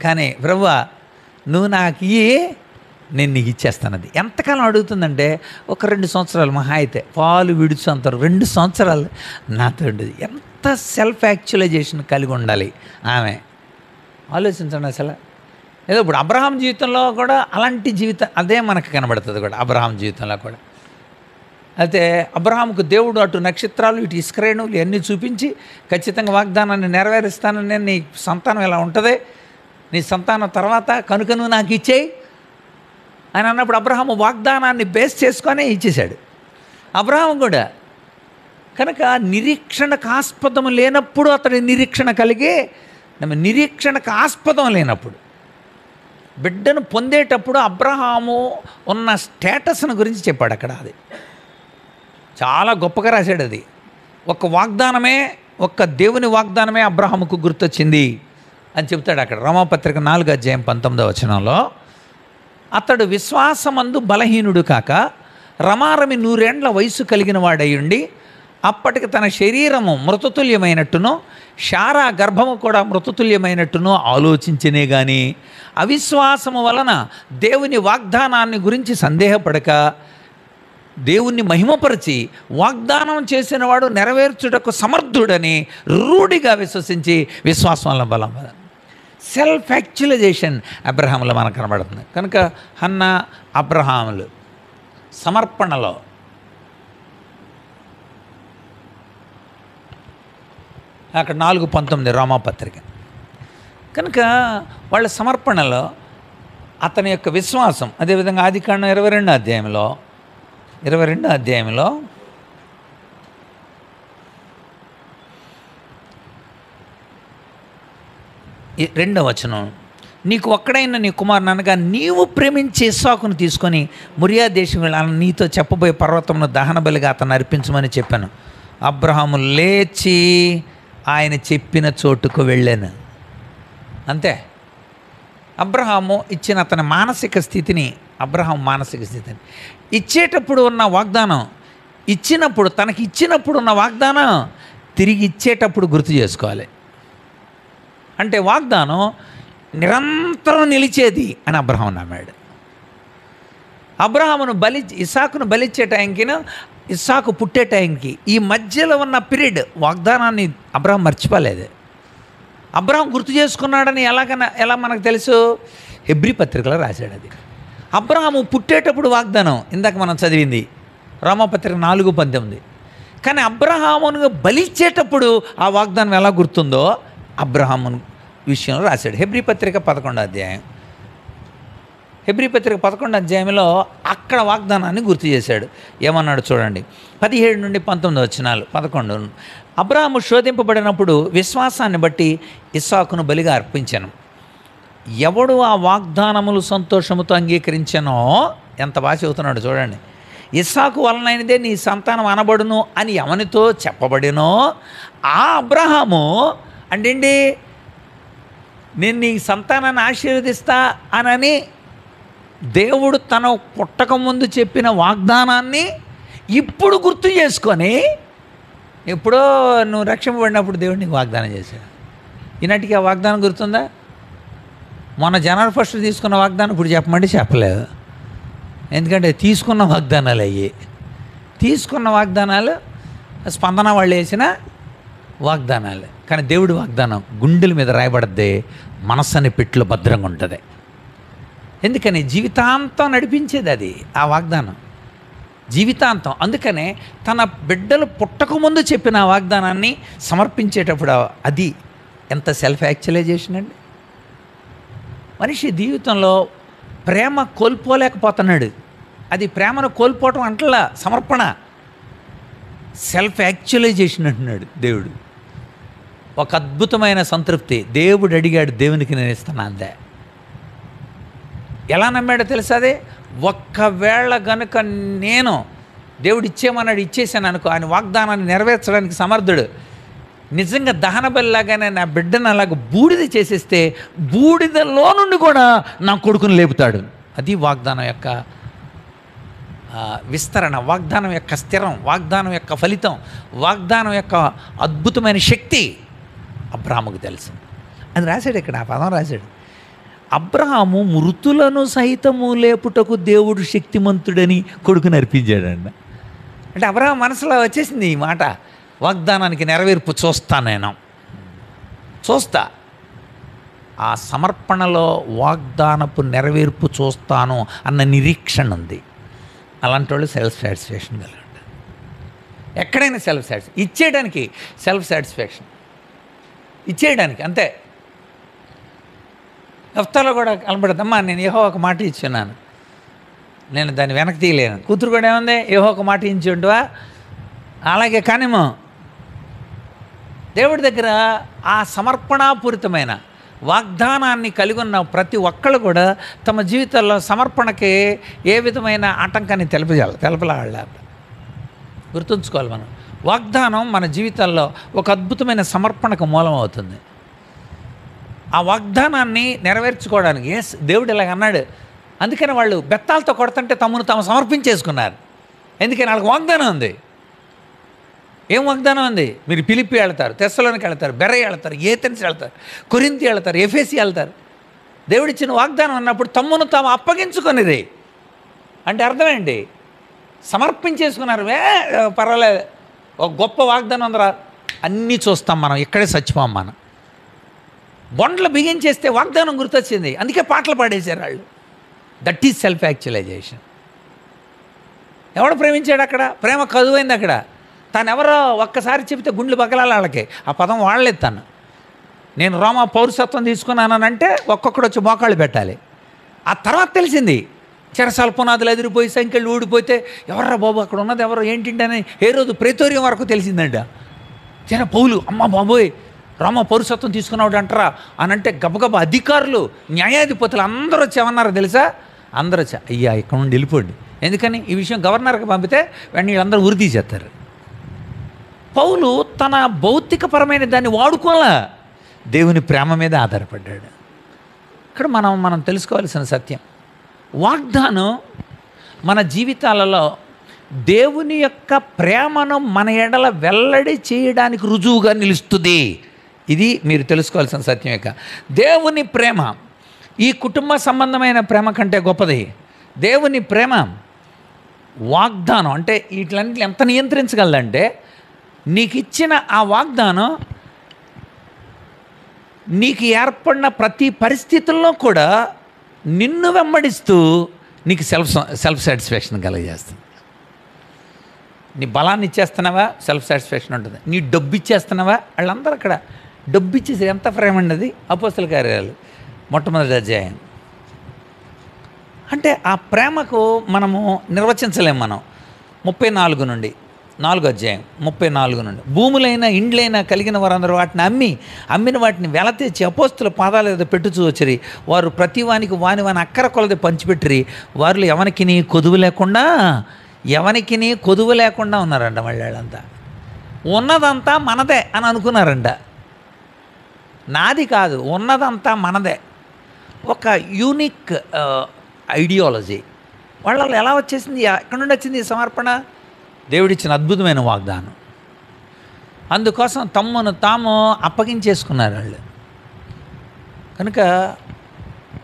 కానీ ప్రభువా నువ్వు నాకు నేను నీకు ఇచ్చేస్తాను. అది ఎంతకాలం అడుగుతుందంటే ఒక 2 సంవత్సరాలు మహా అయితే, పాలు విడుచు అంటారు, 2 సంవత్సరాలు నాతో ఉండేది. ఎంత సెల్ఫ్ యాక్చువలైజేషన్ కలిగి ఉండాలి ఆమె. ఆలోచించండి అసలు. ఏదో ఇప్పుడు అబ్రహాం జీవితంలో కూడా అలాంటి జీవితం అదే మనకు కనబడుతుంది కూడా. అబ్రహాం జీవితంలో కూడా అయితే అబ్రహాంకు దేవుడు అటు నక్షత్రాలు ఇటు ఇస్కరేణులు ఇవన్నీ చూపించి ఖచ్చితంగా వాగ్దానాన్ని నెరవేరుస్తానని, నీ సంతానం ఎలా ఉంటుంది, నీ సంతానం తర్వాత కనుక నువ్వు నాకు ఇచ్చేయి అని అన్నప్పుడు అబ్రహాము వాగ్దానాన్ని బేస్ చేసుకొని ఇచ్చేశాడు. అబ్రహాము కూడా కనుక నిరీక్షణకు ఆస్పదం లేనప్పుడు అతడి నిరీక్షణ కలిగి, నిరీక్షణకు ఆస్పదం లేనప్పుడు బిడ్డను పొందేటప్పుడు అబ్రహాము ఉన్న స్టేటస్ను గురించి చెప్పాడు అక్కడ. అది చాలా గొప్పగా రాశాడు. అది ఒక వాగ్దానమే, ఒక్క దేవుని వాగ్దానమే అబ్రహాముకు గుర్తొచ్చింది అని చెప్తాడు అక్కడ. రోమాపత్రిక 4వ అధ్యాయం 19వ వచనంలో, అతడు విశ్వాసమందు బలహీనుడు కాక రమారమి 100 ఏండ్ల వయసు కలిగిన వాడయ్యుండి అప్పటికి తన శరీరము మృతతుల్యమైనట్టునో శారా గర్భము కూడా మృతతుల్యమైనట్టునో ఆలోచించనే గాని అవిశ్వాసము వలన దేవుని వాగ్దానాన్ని గురించి సందేహపడక దేవుణ్ణి మహిమపరిచి వాగ్దానం చేసిన వాడు నెరవేర్చుటకు సమర్థుడని రూఢిగా విశ్వసించి విశ్వాసం వల్ల బలం. సెల్ఫ్ యాక్చువలైజేషన్ అబ్రహాములో మనకు కనబడుతుంది. కనుక హన్నా అబ్రహాములు సమర్పణలో అక్కడ 4:19 రోమాపత్రిక. కనుక వాళ్ళ సమర్పణలో అతని యొక్క విశ్వాసం, అదేవిధంగా ఆదికాండం 22వ అధ్యాయంలో 2వ వచనం, నీకు ఒక్కడైనా నీ కుమారుని అనగా నీవు ప్రేమించే ఇస్సాకును తీసుకొని మొరియా దేశం వెళ్ళాలని నీతో చెప్పబోయే పర్వతమును దహన బలిగా అతను అర్పించమని చెప్పాను. అబ్రహాము లేచి ఆయన చెప్పిన చోటుకు వెళ్ళాను. అంతే. అబ్రహాము ఇచ్చిన అతని మానసిక స్థితిని, ఇచ్చేటప్పుడు ఉన్న వాగ్దానం, తనకి ఇచ్చినప్పుడు ఉన్న వాగ్దానం తిరిగి ఇచ్చేటప్పుడు గుర్తు చేసుకోవాలి. అంటే వాగ్దానం నిరంతరం నిలిచేది అని అబ్రహాము నమ్మాడు. అబ్రహామును ఇస్సాకును బలిచ్చే టైంకి, ఇస్సాకు పుట్టే టైంకి ఈ మధ్యలో ఉన్న పీరియడ్ వాగ్దానాన్ని అబ్రహాం మర్చిపోలేదు. అబ్రహాం గుర్తు చేసుకున్నాడని ఎలా మనకు తెలుసు? హెబ్రీ పత్రికలో రాశాడు. అది అబ్రహాము పుట్టేటప్పుడు వాగ్దానం ఇందాక మనం చదివింది రోమాపత్రిక 4:18. కానీ అబ్రహామును బలిచ్చేటప్పుడు ఆ వాగ్దానం ఎలా గుర్తుందో అబ్రహాము విషయంలో రాశాడు. హెబ్రీ పత్రిక 11వ అధ్యాయం. హెబ్రీ పత్రిక 11వ అధ్యాయంలో అక్కడ వాగ్దానాన్ని గుర్తు చేశాడు. ఏమన్నాడు చూడండి, 17 నుండి 19 వచనాలు. 11, అబ్రహాము శోధింపబడినప్పుడు విశ్వాసాన్ని బట్టి ఇస్సాకును బలిగా అర్పించాను. ఎవడు ఆ వాగ్దానములు సంతోషముతో అంగీకరించానో, ఎంత బాగా చెబుతున్నాడు చూడండి. ఇస్సాకు వలనైనదే నీ సంతానం అనబడును అని ఎవనితో చెప్పబడినో ఆ అబ్రహాము అంటే నేను నీ సంతానాన్ని ఆశీర్వదిస్తా అనని దేవుడు తన పుట్టకముందు చెప్పిన వాగ్దానాన్ని ఇప్పుడు గుర్తు చేసుకొని, ఎప్పుడో నువ్వు రక్షింపబడినప్పుడు దేవుడు నీకు వాగ్దానం చేశాడు. ఈనాటికి ఆ వాగ్దానం గుర్తుందా? మొన్న జనవరి 1 తీసుకున్న వాగ్దానం ఇప్పుడు చెప్పమంటే చెప్పలేదు. ఎందుకంటే తీసుకున్న వాగ్దానాలు అయ్యి, తీసుకున్న వాగ్దానాలు స్పందన వాళ్ళు వేసిన వాగ్దానాలు. కానీ దేవుడి వాగ్దానం గుండెల మీద రాయబడద్ది, మనస్సుని పెట్టులో భద్రంగా ఉంటుంది. ఎందుకని జీవితాంతం నడిపించేది అది, ఆ వాగ్దానం జీవితాంతం. అందుకనే తన బిడ్డలు పుట్టకముందు చెప్పిన ఆ వాగ్దానాన్ని సమర్పించేటప్పుడు అది ఎంత సెల్ఫ్ యాక్చువలైజేషన్ అండి. మనిషి జీవితంలో ప్రేమ కోల్పోలేకపోతున్నాడు. అది ప్రేమను కోల్పోవటం అంటలా, సమర్పణ, సెల్ఫ్ యాక్చువలైజేషన్ అంటున్నాడు దేవుడు. ఒక అద్భుతమైన సంతృప్తి దేవుడు అడిగాడు, దేవునికి నేను ఇస్తాను అందే. ఎలా నమ్మాడో తెలుసా? అదే ఒక్కవేళ గనుక నేను దేవుడు ఇచ్చేమన్నాడు, ఇచ్చేసాను అనుకో, ఆయన వాగ్దానాన్ని నెరవేర్చడానికి సమర్థుడు. నిజంగా దహన బలిలాగానే నా బిడ్డను అలాగ బూడిద చేసేస్తే బూడిదలో నుండి కూడా నా కొడుకుని లేపుతాడు. అది వాగ్దానం యొక్క విస్తరణ, వాగ్దానం యొక్క స్థిరం, వాగ్దానం యొక్క ఫలితం, వాగ్దానం యొక్క అద్భుతమైన శక్తి అబ్రాహాముకు తెలుసు. అది రాశాడు ఇక్కడ, ఆ పదం రాశాడు. అబ్రహాము మృతులను సహితము లేపుటకు దేవుడు శక్తిమంతుడని కొడుకుని అర్పించాడండి. అంటే అబ్రహాం మనసులో వచ్చేసింది ఈ మాట, వాగ్దానానికి నెరవేర్పు చూస్తా, నేను చూస్తా. ఆ సమర్పణలో వాగ్దానపు నెరవేర్పు చూస్తాను అన్న నిరీక్షణ ఉంది. అలాంటి వాళ్ళు సెల్ఫ్ సాటిస్ఫాక్షన్ కలగండి. ఎక్కడైనా సెల్ఫ్ సాటిస్ఫాక్షన్, ఇచ్చేయడానికి సెల్ఫ్ సాటిస్ఫాక్షన్, ఇచ్చేయడానికి అంతే. యెఫ్తాలో కూడా కనబడదమ్మా, నేను యెహోవా ఒక మాట ఇచ్చున్నాను, నేను దాన్ని వెనక్కి తీయలేను. కూతురు కూడా ఏముంది, యెహోవా ఒక మాట ఇచ్చి ఉంటువా, అలాగే కానేమో దేవుడి దగ్గర ఆ సమర్పణాపూరితమైన వాగ్దానాన్ని కలిగి ఉన్న ప్రతి ఒక్కళ్ళు కూడా తమ జీవితాల్లో సమర్పణకి ఏ విధమైన ఆటంకాన్ని తెలపలాడాలి. గుర్తుంచుకోవాలి మనం, వాగ్దానం మన జీవితాల్లో ఒక అద్భుతమైన సమర్పణకు మూలం అవుతుంది. ఆ వాగ్దానాన్ని నెరవేర్చుకోవడానికి దేవుడు ఇలాగ అన్నాడు. అందుకని వాళ్ళు బెత్తాలతో కొడుతుంటే తమను తాము సమర్పించేసుకున్నారు. ఎందుకని వాళ్ళకి వాగ్దానం ఉంది. ఏం వాగ్దానం ఉంది? మీరు ఫిలిప్పి వెళ్తారు, తెస్సలోనికి వెళ్తారు, బెరయ వెళ్తారు, ఏథెన్స్ వెళ్తారు, కొరింథీ వెళ్తారు, ఎఫెసీ వెళ్తారు. దేవుడిచ్చిన వాగ్దానం అన్నప్పుడు తమ్మును తాము అప్పగించుకునేది అంటే అర్థమేంటి? సమర్పించేసుకున్నారు. పర్వాలేదు, ఒక గొప్ప వాగ్దానం ఉందరా, అన్నీ చూస్తాం మనం, ఇక్కడే చచ్చిపోం మనం. బొండలు బిగించేస్తే వాగ్దానం గుర్తొచ్చింది, అందుకే పాటలు పాడేశారు వాళ్ళు. That is self actualisation. ఎవడు ప్రేమించాడు అక్కడ? ప్రేమ కదువైంది అక్కడ. తను ఎవరో ఒక్కసారి చెబితే గుండెలు పగలాలి వాళ్ళకి. ఆ పదం వాడలేదు తను. నేను రోమా పౌరసత్వం తీసుకున్నానంటే ఒక్కొక్కడు వచ్చి మోకాళ్ళు పెట్టాలి. ఆ తర్వాత తెలిసింది, చెరసాల పునాదులు ఎదిరిపోయి సంఖ్యలు ఊడిపోతే ఎవర్రా బాబు అక్కడ ఉన్నది ఎవరో ఏంటింటని ఏ రోజు ప్రేతోర్యం వరకు తెలిసిందంట. జర పౌలు అమ్మ బాబోయ్ రోమా పౌరసత్వం తీసుకున్నాడు అంటారా అని అంటే గబగబా అధికారులు, న్యాయాధిపతులు అందరూ వచ్చి ఏమన్నారో తెలుసా? అందరూ వచ్చి అయ్యా ఇక్కడ నుండి వెళ్ళిపోండి. ఎందుకని? ఈ విషయం గవర్నర్కి పంపితే వెంటనే వీళ్ళందరూ ఉరి తీసేస్తారు. పౌలు తన భౌతికపరమైన దాన్ని వాడుకోలే, దేవుని ప్రేమ మీద ఆధారపడ్డాడు. ఇక్కడ మనం తెలుసుకోవాల్సిన సత్యం, వాగ్దానం మన జీవితాలలో దేవుని యొక్క ప్రేమను మన ఎడల వెల్లడి చేయడానికి రుజువుగా నిలుస్తుంది. ఇది మీరు తెలుసుకోవాల్సిన సత్యం. యొక్క దేవుని ప్రేమ ఈ కుటుంబ సంబంధమైన ప్రేమ కంటే గొప్పది. దేవుని ప్రేమ వాగ్దానం అంటే వీటిలన్నింటిని ఎంత నియంత్రించగలదంటే, నీకు ఇచ్చిన ఆ వాగ్దానం నీకు ఏర్పడిన ప్రతి పరిస్థితుల్లో కూడా నిన్ను వెంబడిస్తూ నీకు సెల్ఫ్ సాటిస్ఫాక్షన్ కలగజేస్తుంది. నీ బలాన్ని ఇచ్చేస్తున్నావా, సెల్ఫ్ సాటిస్ఫాక్షన్ ఉంటుంది. నీ డబ్బు ఇచ్చేస్తున్నావా, వాళ్ళందరూ అక్కడ డబ్బు ఇచ్చేసి ఎంత ప్రేమ ఉండదు. అపోస్తల కార్యాలు మొట్టమొదటి అధ్యాయం. అంటే ఆ ప్రేమకు మనము నిర్వచించలేము. మనం 34 నుండి 4వ అధ్యాయం 34 నుండి, భూములైన ఇండ్లైనా కలిగిన వారందరూ వాటిని అమ్మిన వాటిని వెల తెచ్చి అపోస్తుల పాదాల మీద పెట్టుచూ వచ్చిరి. వారు ప్రతి వానికి వాని అక్కర కొలది పంచిపెట్టిరి. వారిలో ఎవరికి కొదువు లేకుండా ఎవనికిని కొదువు లేకుండా ఉన్నారంట మళ్ళీ వాళ్ళంతా. ఉన్నదంతా మనదే అని అనుకున్నారంట. నాది కాదు, ఉన్నదంతా మనదే. ఒక యూనిక్ ఐడియాలజీ వాళ్ళలో ఎలా వచ్చేసింది? ఎక్కడి నుండి వచ్చింది ఈ సమర్పణ? దేవుడిచ్చిన అద్భుతమైన వాగ్దానం. అందుకోసం తమ్మును తాము అప్పగించేసుకున్నారు వాళ్ళు. కనుక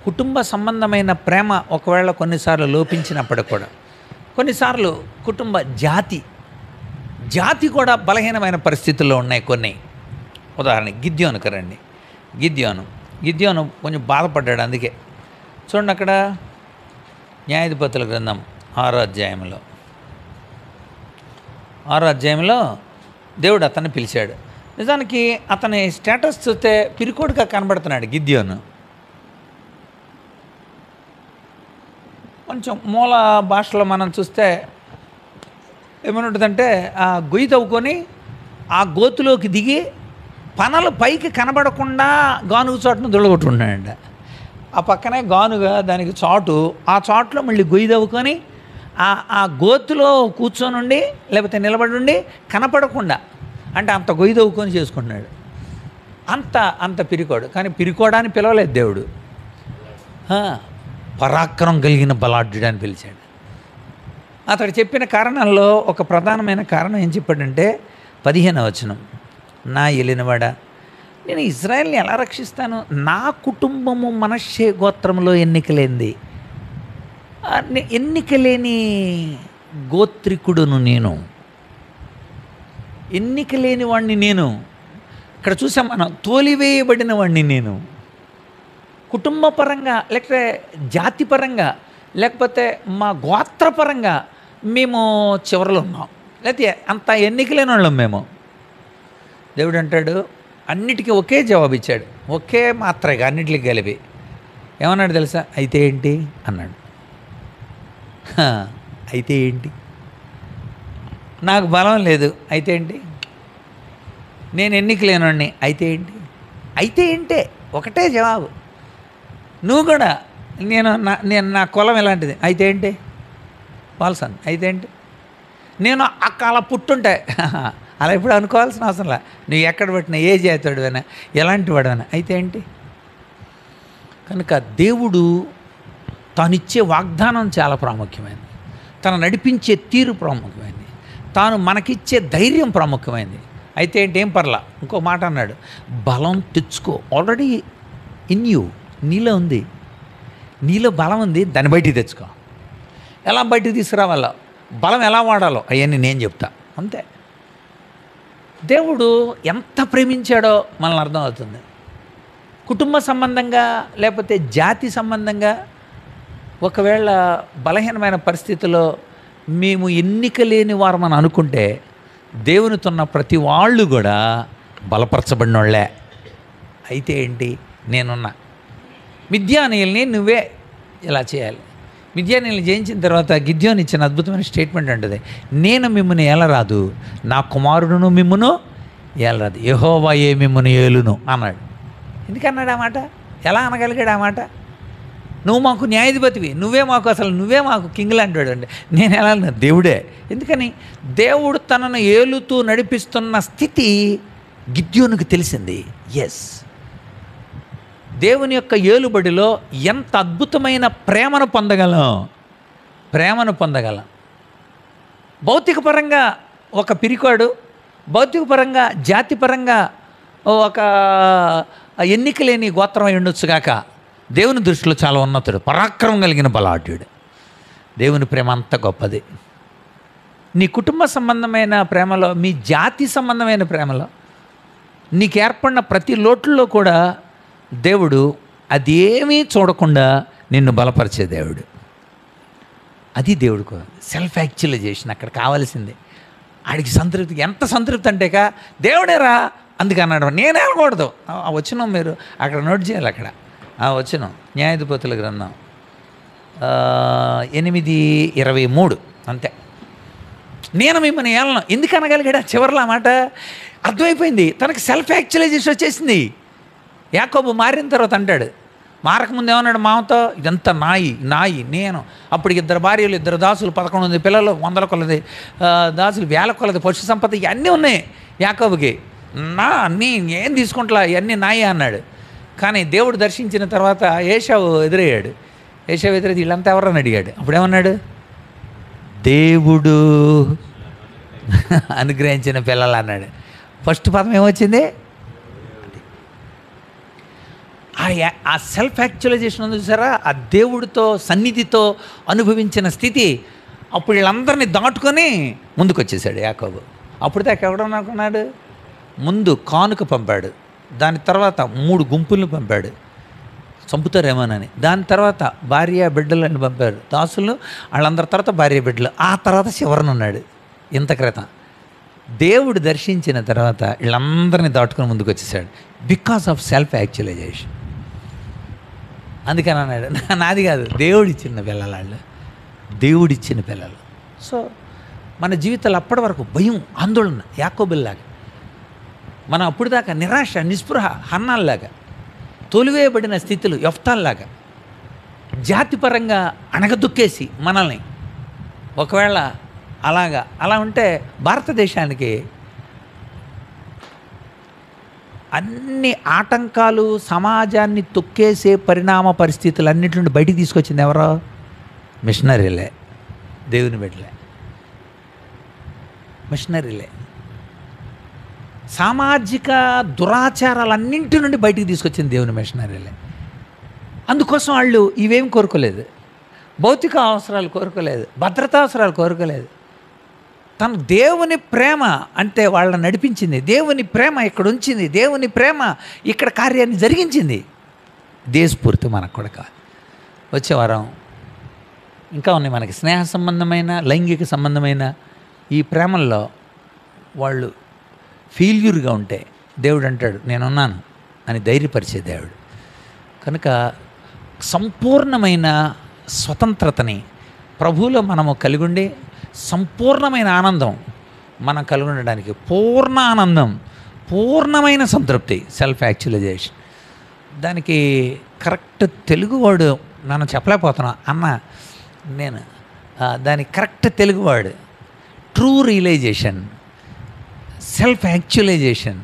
కుటుంబ సంబంధమైన ప్రేమ ఒకవేళ కొన్నిసార్లు లోపించినప్పటికి కూడా, కొన్నిసార్లు కుటుంబ జాతి కూడా బలహీనమైన పరిస్థితుల్లో ఉన్నాయి కొన్ని. ఉదాహరణ గిద్యోనుకు రండి. గిద్యోను కొంచెం బాధపడ్డాడు. అందుకే చూడండి అక్కడ న్యాయాధిపతుల గ్రంథం 6వ అధ్యాయంలో దేవుడు అతన్ని పిలిచాడు. నిజానికి అతని స్టేటస్ చూస్తే పిరికోడుగా కనబడుతున్నాడు గిద్యోను. కొంచెం మూల భాషలో మనం చూస్తే ఏమనుంటుందంటే ఆ గొయ్యి తవ్వుకొని ఆ గోతులోకి దిగి పనలు పైకి కనబడకుండా గానుగు చోటును దుళ్ళగొట్టుకుంటాడంట. ఆ పక్కనే గానుగా దానికి చాటు, ఆ చాటులో మళ్ళీ గొయ్యి తవ్వుకొని ఆ గోతులో కూర్చొని ఉండి లేకపోతే నిలబడి ఉండి కనపడకుండా, అంటే అంత గొయ్యి తవ్వుకొని చేసుకుంటున్నాడు. అంత పిరికోడు. కానీ పిరికోడాన్ని పిలవలేదు దేవుడు, పరాక్రమం కలిగిన బలాఢ్యుడు అని పిలిచాడు. అతడు చెప్పిన కారణాల్లో ఒక ప్రధానమైన కారణం ఏం చెప్పాడంటే 15వ వచనం, నా ఏలినవాడా, నేను ఇజ్రాయెల్ని ఎలా రక్షిస్తాను? నా కుటుంబము మనష్షే గోత్రంలో ఎన్నికలేంది. ఎన్నికలేని గోత్రికుడును నేను, ఎన్నికలేని వాడిని నేను. ఇక్కడ చూసాం మనం, తోలివేయబడిన వాడిని నేను. కుటుంబ పరంగా లేకపోతే జాతిపరంగా లేకపోతే మా గోత్రపరంగా మేము చివరిలో ఉన్నాం, లేకపోతే అంత ఎన్నికలేని వాళ్ళం మేము. దేవుడు అంటాడు, అన్నిటికీ ఒకే జవాబు ఇచ్చాడు, ఒకే మాత్రగా అన్నిటికీ కలిపి. ఏమన్నాడు తెలుసా? అయితే ఏంటి అన్నాడు. అయితే ఏంటి? నాకు బలం లేదు, అయితే ఏంటి? నేను ఎన్నికలేనోడిని, అయితే ఏంటి? అయితే ఏంటే ఒకటే జవాబు. నువ్వు కూడా నేను నా కులం ఎలాంటిది, అయితే ఏంటి? పాల్సన్, అయితే ఏంటి? నేను అలా పుట్టుంటే అలా ఇప్పుడు అనుకోవాల్సిన అవసరంలా. నువ్వు ఎక్కడ పట్టినా, ఏ జాతివాడివైనా, ఎలాంటి వాడివైనా, అయితే ఏంటి? కనుక దేవుడు తానిచ్చే వాగ్దానం చాలా ప్రాముఖ్యమైనది, తను నడిపించే తీరు ప్రాముఖ్యమైనది, తాను మనకిచ్చే ధైర్యం ప్రాముఖ్యమైనది. అయితే ఏంటి? ఏం పర్లా. ఇంకో మాట అన్నాడు, బలం తెచ్చుకో. ఆల్రెడీ ఇన్ యూ, నీలో ఉంది, నీలో బలం ఉంది, దాన్ని బయటికి తెచ్చుకో. ఎలా బయటికి తీసుకురావాలో, బలం ఎలా వాడాలో అవన్నీ నేను చెప్తా, అంతే. దేవుడు ఎంత ప్రేమించాడో మనల్ని అర్థమవుతుంది. కుటుంబ సంబంధంగా లేకపోతే జాతి సంబంధంగా ఒకవేళ బలహీనమైన పరిస్థితుల్లో మేము ఎన్నిక లేని వారమని అనుకుంటే, దేవునితో ఉన్న ప్రతి వాళ్ళు కూడా బలపరచబడిన వాళ్ళే. అయితే ఏంటి? నేనున్నా. మిద్యానీయుల్ని నువ్వే ఇలా చేయాలి. మిద్యానీయుల్ని జయించిన తర్వాత గిద్యోను ఇచ్చిన అద్భుతమైన స్టేట్మెంట్ అంటుంది, నేను మిమ్మల్ని ఏలరాదు, నా కుమారుడును మిమ్మును ఏలరాదు, యెహోవాయే మిమ్మును ఏలును అన్నాడు. ఎందుకన్నాడు ఆ మాట? ఎలా అనగలిగాడు ఆ మాట? నువ్వు మాకు న్యాయాధిపతివి, నువ్వే మాకు కింగ్ లాంటివాడు అంటే నేను ఎలా అన్నా? దేవుడే. ఎందుకని? దేవుడు తనను ఏలుతూ నడిపిస్తున్న స్థితి గిద్యోనుకు తెలిసింది. ఎస్, దేవుని యొక్క ఏలుబడిలో ఎంత అద్భుతమైన ప్రేమను పొందగలం. భౌతికపరంగా ఒక పిరికాడు, భౌతికపరంగా జాతిపరంగా ఒక ఎన్నిక లేని గోత్రం అయి ఉండొచ్చుగాక, దేవుని దృష్టిలో చాలా ఉన్నతుడు, పరాక్రమం కలిగిన బలాఢ్యుడు. దేవుని ప్రేమ అంత గొప్పది. నీ కుటుంబ సంబంధమైన ప్రేమలో, మీ జాతి సంబంధమైన ప్రేమలో నీకు ఏర్పడిన ప్రతి లోటుల్లో కూడా దేవుడు అదేమీ చూడకుండా నిన్ను బలపరిచే దేవుడు. అది దేవుడికి సెల్ఫ్ యాక్చువలైజేషన్ అక్కడ కావాల్సింది. ఆడికి సంతృప్తి, ఎంత సంతృప్తి అంటేక దేవుడేరా అందుకన్నాడు, నేనే అనకూడదు. ఆ వచనం మీరు అక్కడ నోట్ చేయాలి. అక్కడ ఆ వచనం న్యాయాధిపతుల గ్రంథం 8:23 అంతే. నేను మిమ్మల్ని ఏలను ఎందుకు అనగలిగాడు? చివరిలో ఆ మాట అర్థమైపోయింది, తనకి సెల్ఫ్ యాక్చువలైజేషన్ వచ్చేసింది. యాకోబు మారిన తర్వాత అంటాడు, మారకముందు ఏమన్నాడు మామతో, ఇదంతా నాయి నేను. అప్పుడు 2 భార్యలు 2 దాసులు 11 మంది పిల్లలు 100 కొలది దాసులు 1000 కొలది పశు సంపద ఇవన్నీ ఉన్నాయి యాకోబుకి. నీ ఏం తీసుకుంటా ఇవన్నీ నాయే అన్నాడు. కానీ దేవుడు దర్శించిన తర్వాత ఏశావు ఎదురయ్యాడు. ఏశావు ఎదురైతే వీళ్ళంతా ఎవరని అడిగాడు. అప్పుడేమన్నాడు, దేవుడు అనుగ్రహించిన పిల్లలు అన్నాడు. ఫస్ట్ పదం ఏమొచ్చింది, ఆ సెల్ఫ్ యాక్చువలైజేషన్ ఉంది చూసారా, ఆ దేవుడితో సన్నిధితో అనుభవించిన స్థితి. అప్పుడు వీళ్ళందరినీ దాటుకొని ముందుకు వచ్చేసాడు యాకోబు. అప్పుడు దాకా ఎవడనుకున్నాడు, ముందు కానుక పంపాడు, దాని తర్వాత 3 గుంపులను పంపాడు చంపుతారేమోనని, దాని తర్వాత భార్య బిడ్డలను పంపారు దాసులు, వాళ్ళందరి తర్వాత భార్య బిడ్డలు, ఆ తర్వాత చివరనున్నాడు. ఇంత క్రితం దేవుడు దర్శించిన తర్వాత వీళ్ళందరినీ దాటుకొని ముందుకు వచ్చేసాడు. Because of self actualisation. అందుకని అన్నాడు, నాది కాదు, దేవుడిచ్చిన పిల్లలు వాళ్ళు, దేవుడిచ్చిన పిల్లలు. సో మన జీవితాలు అప్పటి వరకు భయం, ఆందోళన యాకోబుల్లాగా, మనం అప్పుడు దాకా నిరాశ, నిస్పృహ హన్నాల్లాగా, తోలివేయబడిన స్థితులు యెఫ్తాల్లాగా, జాతిపరంగా అణగదొక్కేసి మనల్ని. ఒకవేళ అలా ఉంటే భారతదేశానికి అన్ని ఆటంకాలు, సమాజాన్ని తొక్కేసే పరిణామ పరిస్థితులన్నిటి నుండి బయటికి తీసుకొచ్చింది ఎవరో? మిషనరీలే, దేవుని బిడ్డలే, మిషనరీలే. సామాజిక దురాచారాలన్నింటి నుండి బయటికి తీసుకొచ్చింది దేవుని మిషనరీలే. అందుకోసం వాళ్ళు ఇవేం కోరుకోలేదు, భౌతిక అవసరాలు కోరుకోలేదు, భద్రతా అవసరాలు కోరుకోలేదు. తను దేవుని ప్రేమ అంటే వాళ్ళని నడిపించింది, దేవుని ప్రేమ ఇక్కడ ఉంచింది, దేవుని ప్రేమ ఇక్కడ కార్యాన్ని జరిగించింది. దేశపూర్తి మనకు కూడా కాదు. వచ్చే వారం ఇంకా ఉన్నాయి మనకి స్నేహ సంబంధమైన, లైంగిక సంబంధమైన ఈ ప్రేమల్లో వాళ్ళు ఫెయిల్యూర్గా ఉంటే దేవుడు అంటాడు నేనున్నాను అని ధైర్యపరిచే దేవుడు. కనుక సంపూర్ణమైన స్వతంత్రతని ప్రభువులో మనము కలిగి ఉండి, సంపూర్ణమైన ఆనందం మనం కలిగి ఉండడానికి, పూర్ణ ఆనందం, పూర్ణమైన సంతృప్తి, సెల్ఫ్ యాక్చువలైజేషన్. దానికి కరెక్ట్ తెలుగు వర్డ్ మనం చెప్పలేకపోతున్నాం అన్న, నేను దానికి correct Telugu word true realization, self actualization.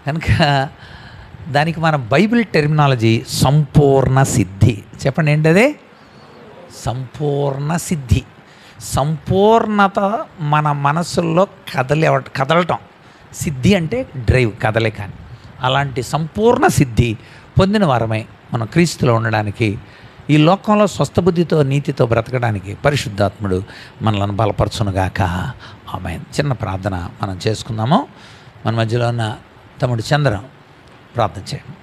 కనుక దానికి మన బైబిల్ టెర్మినాలజీ సంపూర్ణ సిద్ధి. చెప్పండి ఏంటదే? సంపూర్ణ సిద్ధి. సంపూర్ణత మన మనసుల్లో కదలటం. సిద్ధి అంటే డ్రైవ్, కదలే. కానీ అలాంటి సంపూర్ణ సిద్ధి పొందిన వారమై మనం క్రీస్తులో ఉండడానికి, ఈ లోకంలో స్వస్థబుద్ధితో నీతితో బ్రతకడానికి పరిశుద్ధాత్ముడు మనలను బలపరచునుగాక. ఆమేన్. చిన్న ప్రార్థన మనం చేసుకుందాము. మన మధ్యలో ఉన్న తమ్ముడు చంద్రం ప్రార్థన చేయండి.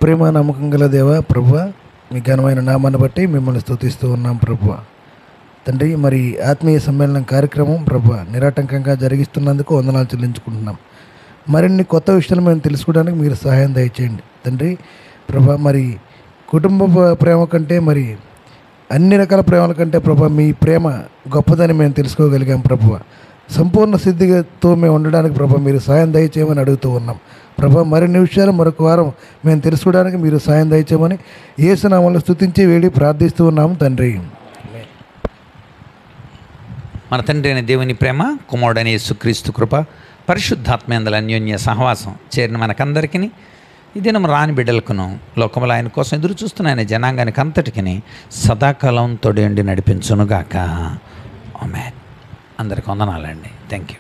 ప్రేమ నమ్మకం గల దేవ ప్రభువా, మీ ఘనమైన నామాన్ని బట్టి మిమ్మల్ని స్తుతిస్తూ ఉన్నాం ప్రభువా. తండ్రి, మరి ఆత్మీయ సమ్మేళనం కార్యక్రమం ప్రభువా నిరాటంకంగా జరిగిస్తున్నందుకు వందనాలు చెల్లించుకుంటున్నాం. మరిన్ని కొత్త విషయాలు మేము తెలుసుకోవడానికి మీరు సహాయం దయచేయండి తండ్రి. ప్రభా, మరి కుటుంబ ప్రేమ కంటే, మరి అన్ని రకాల ప్రేమల కంటే ప్రభా మీ ప్రేమ గొప్పదని మేము తెలుసుకోగలిగాం ప్రభువా. సంపూర్ణ సిద్ధితో మేము ఉండడానికి ప్రభా మీరు సాయం దయచేయమని అడుగుతూ ఉన్నాం ప్రభా. మరిన్ని విషయాలు మరొక వారం మేము తెలుసుకోవడానికి మీరు సాయం దయచేయమని యేసు నామములో స్తుతించి వేడి ప్రార్థిస్తూ ఉన్నాము తండ్రి. మన తండ్రి అయిన దేవుని ప్రేమ, కుమారుడైన యేసుక్రీస్తు కృప, పరిశుద్ధాత్మేందల అన్యోన్య సహవాసం చేరిన మనకందరికీ, ఈ దినం రాని బిడ్డలకును, లోకములో ఆయన కోసం ఎదురు చూస్తున్న ఆయన జనాంగానికి అంతటికి సదాకాలం తోడేండి నడిపించునుగాక. ఆమేన్. అందరికి వందనాలండి. Thank you.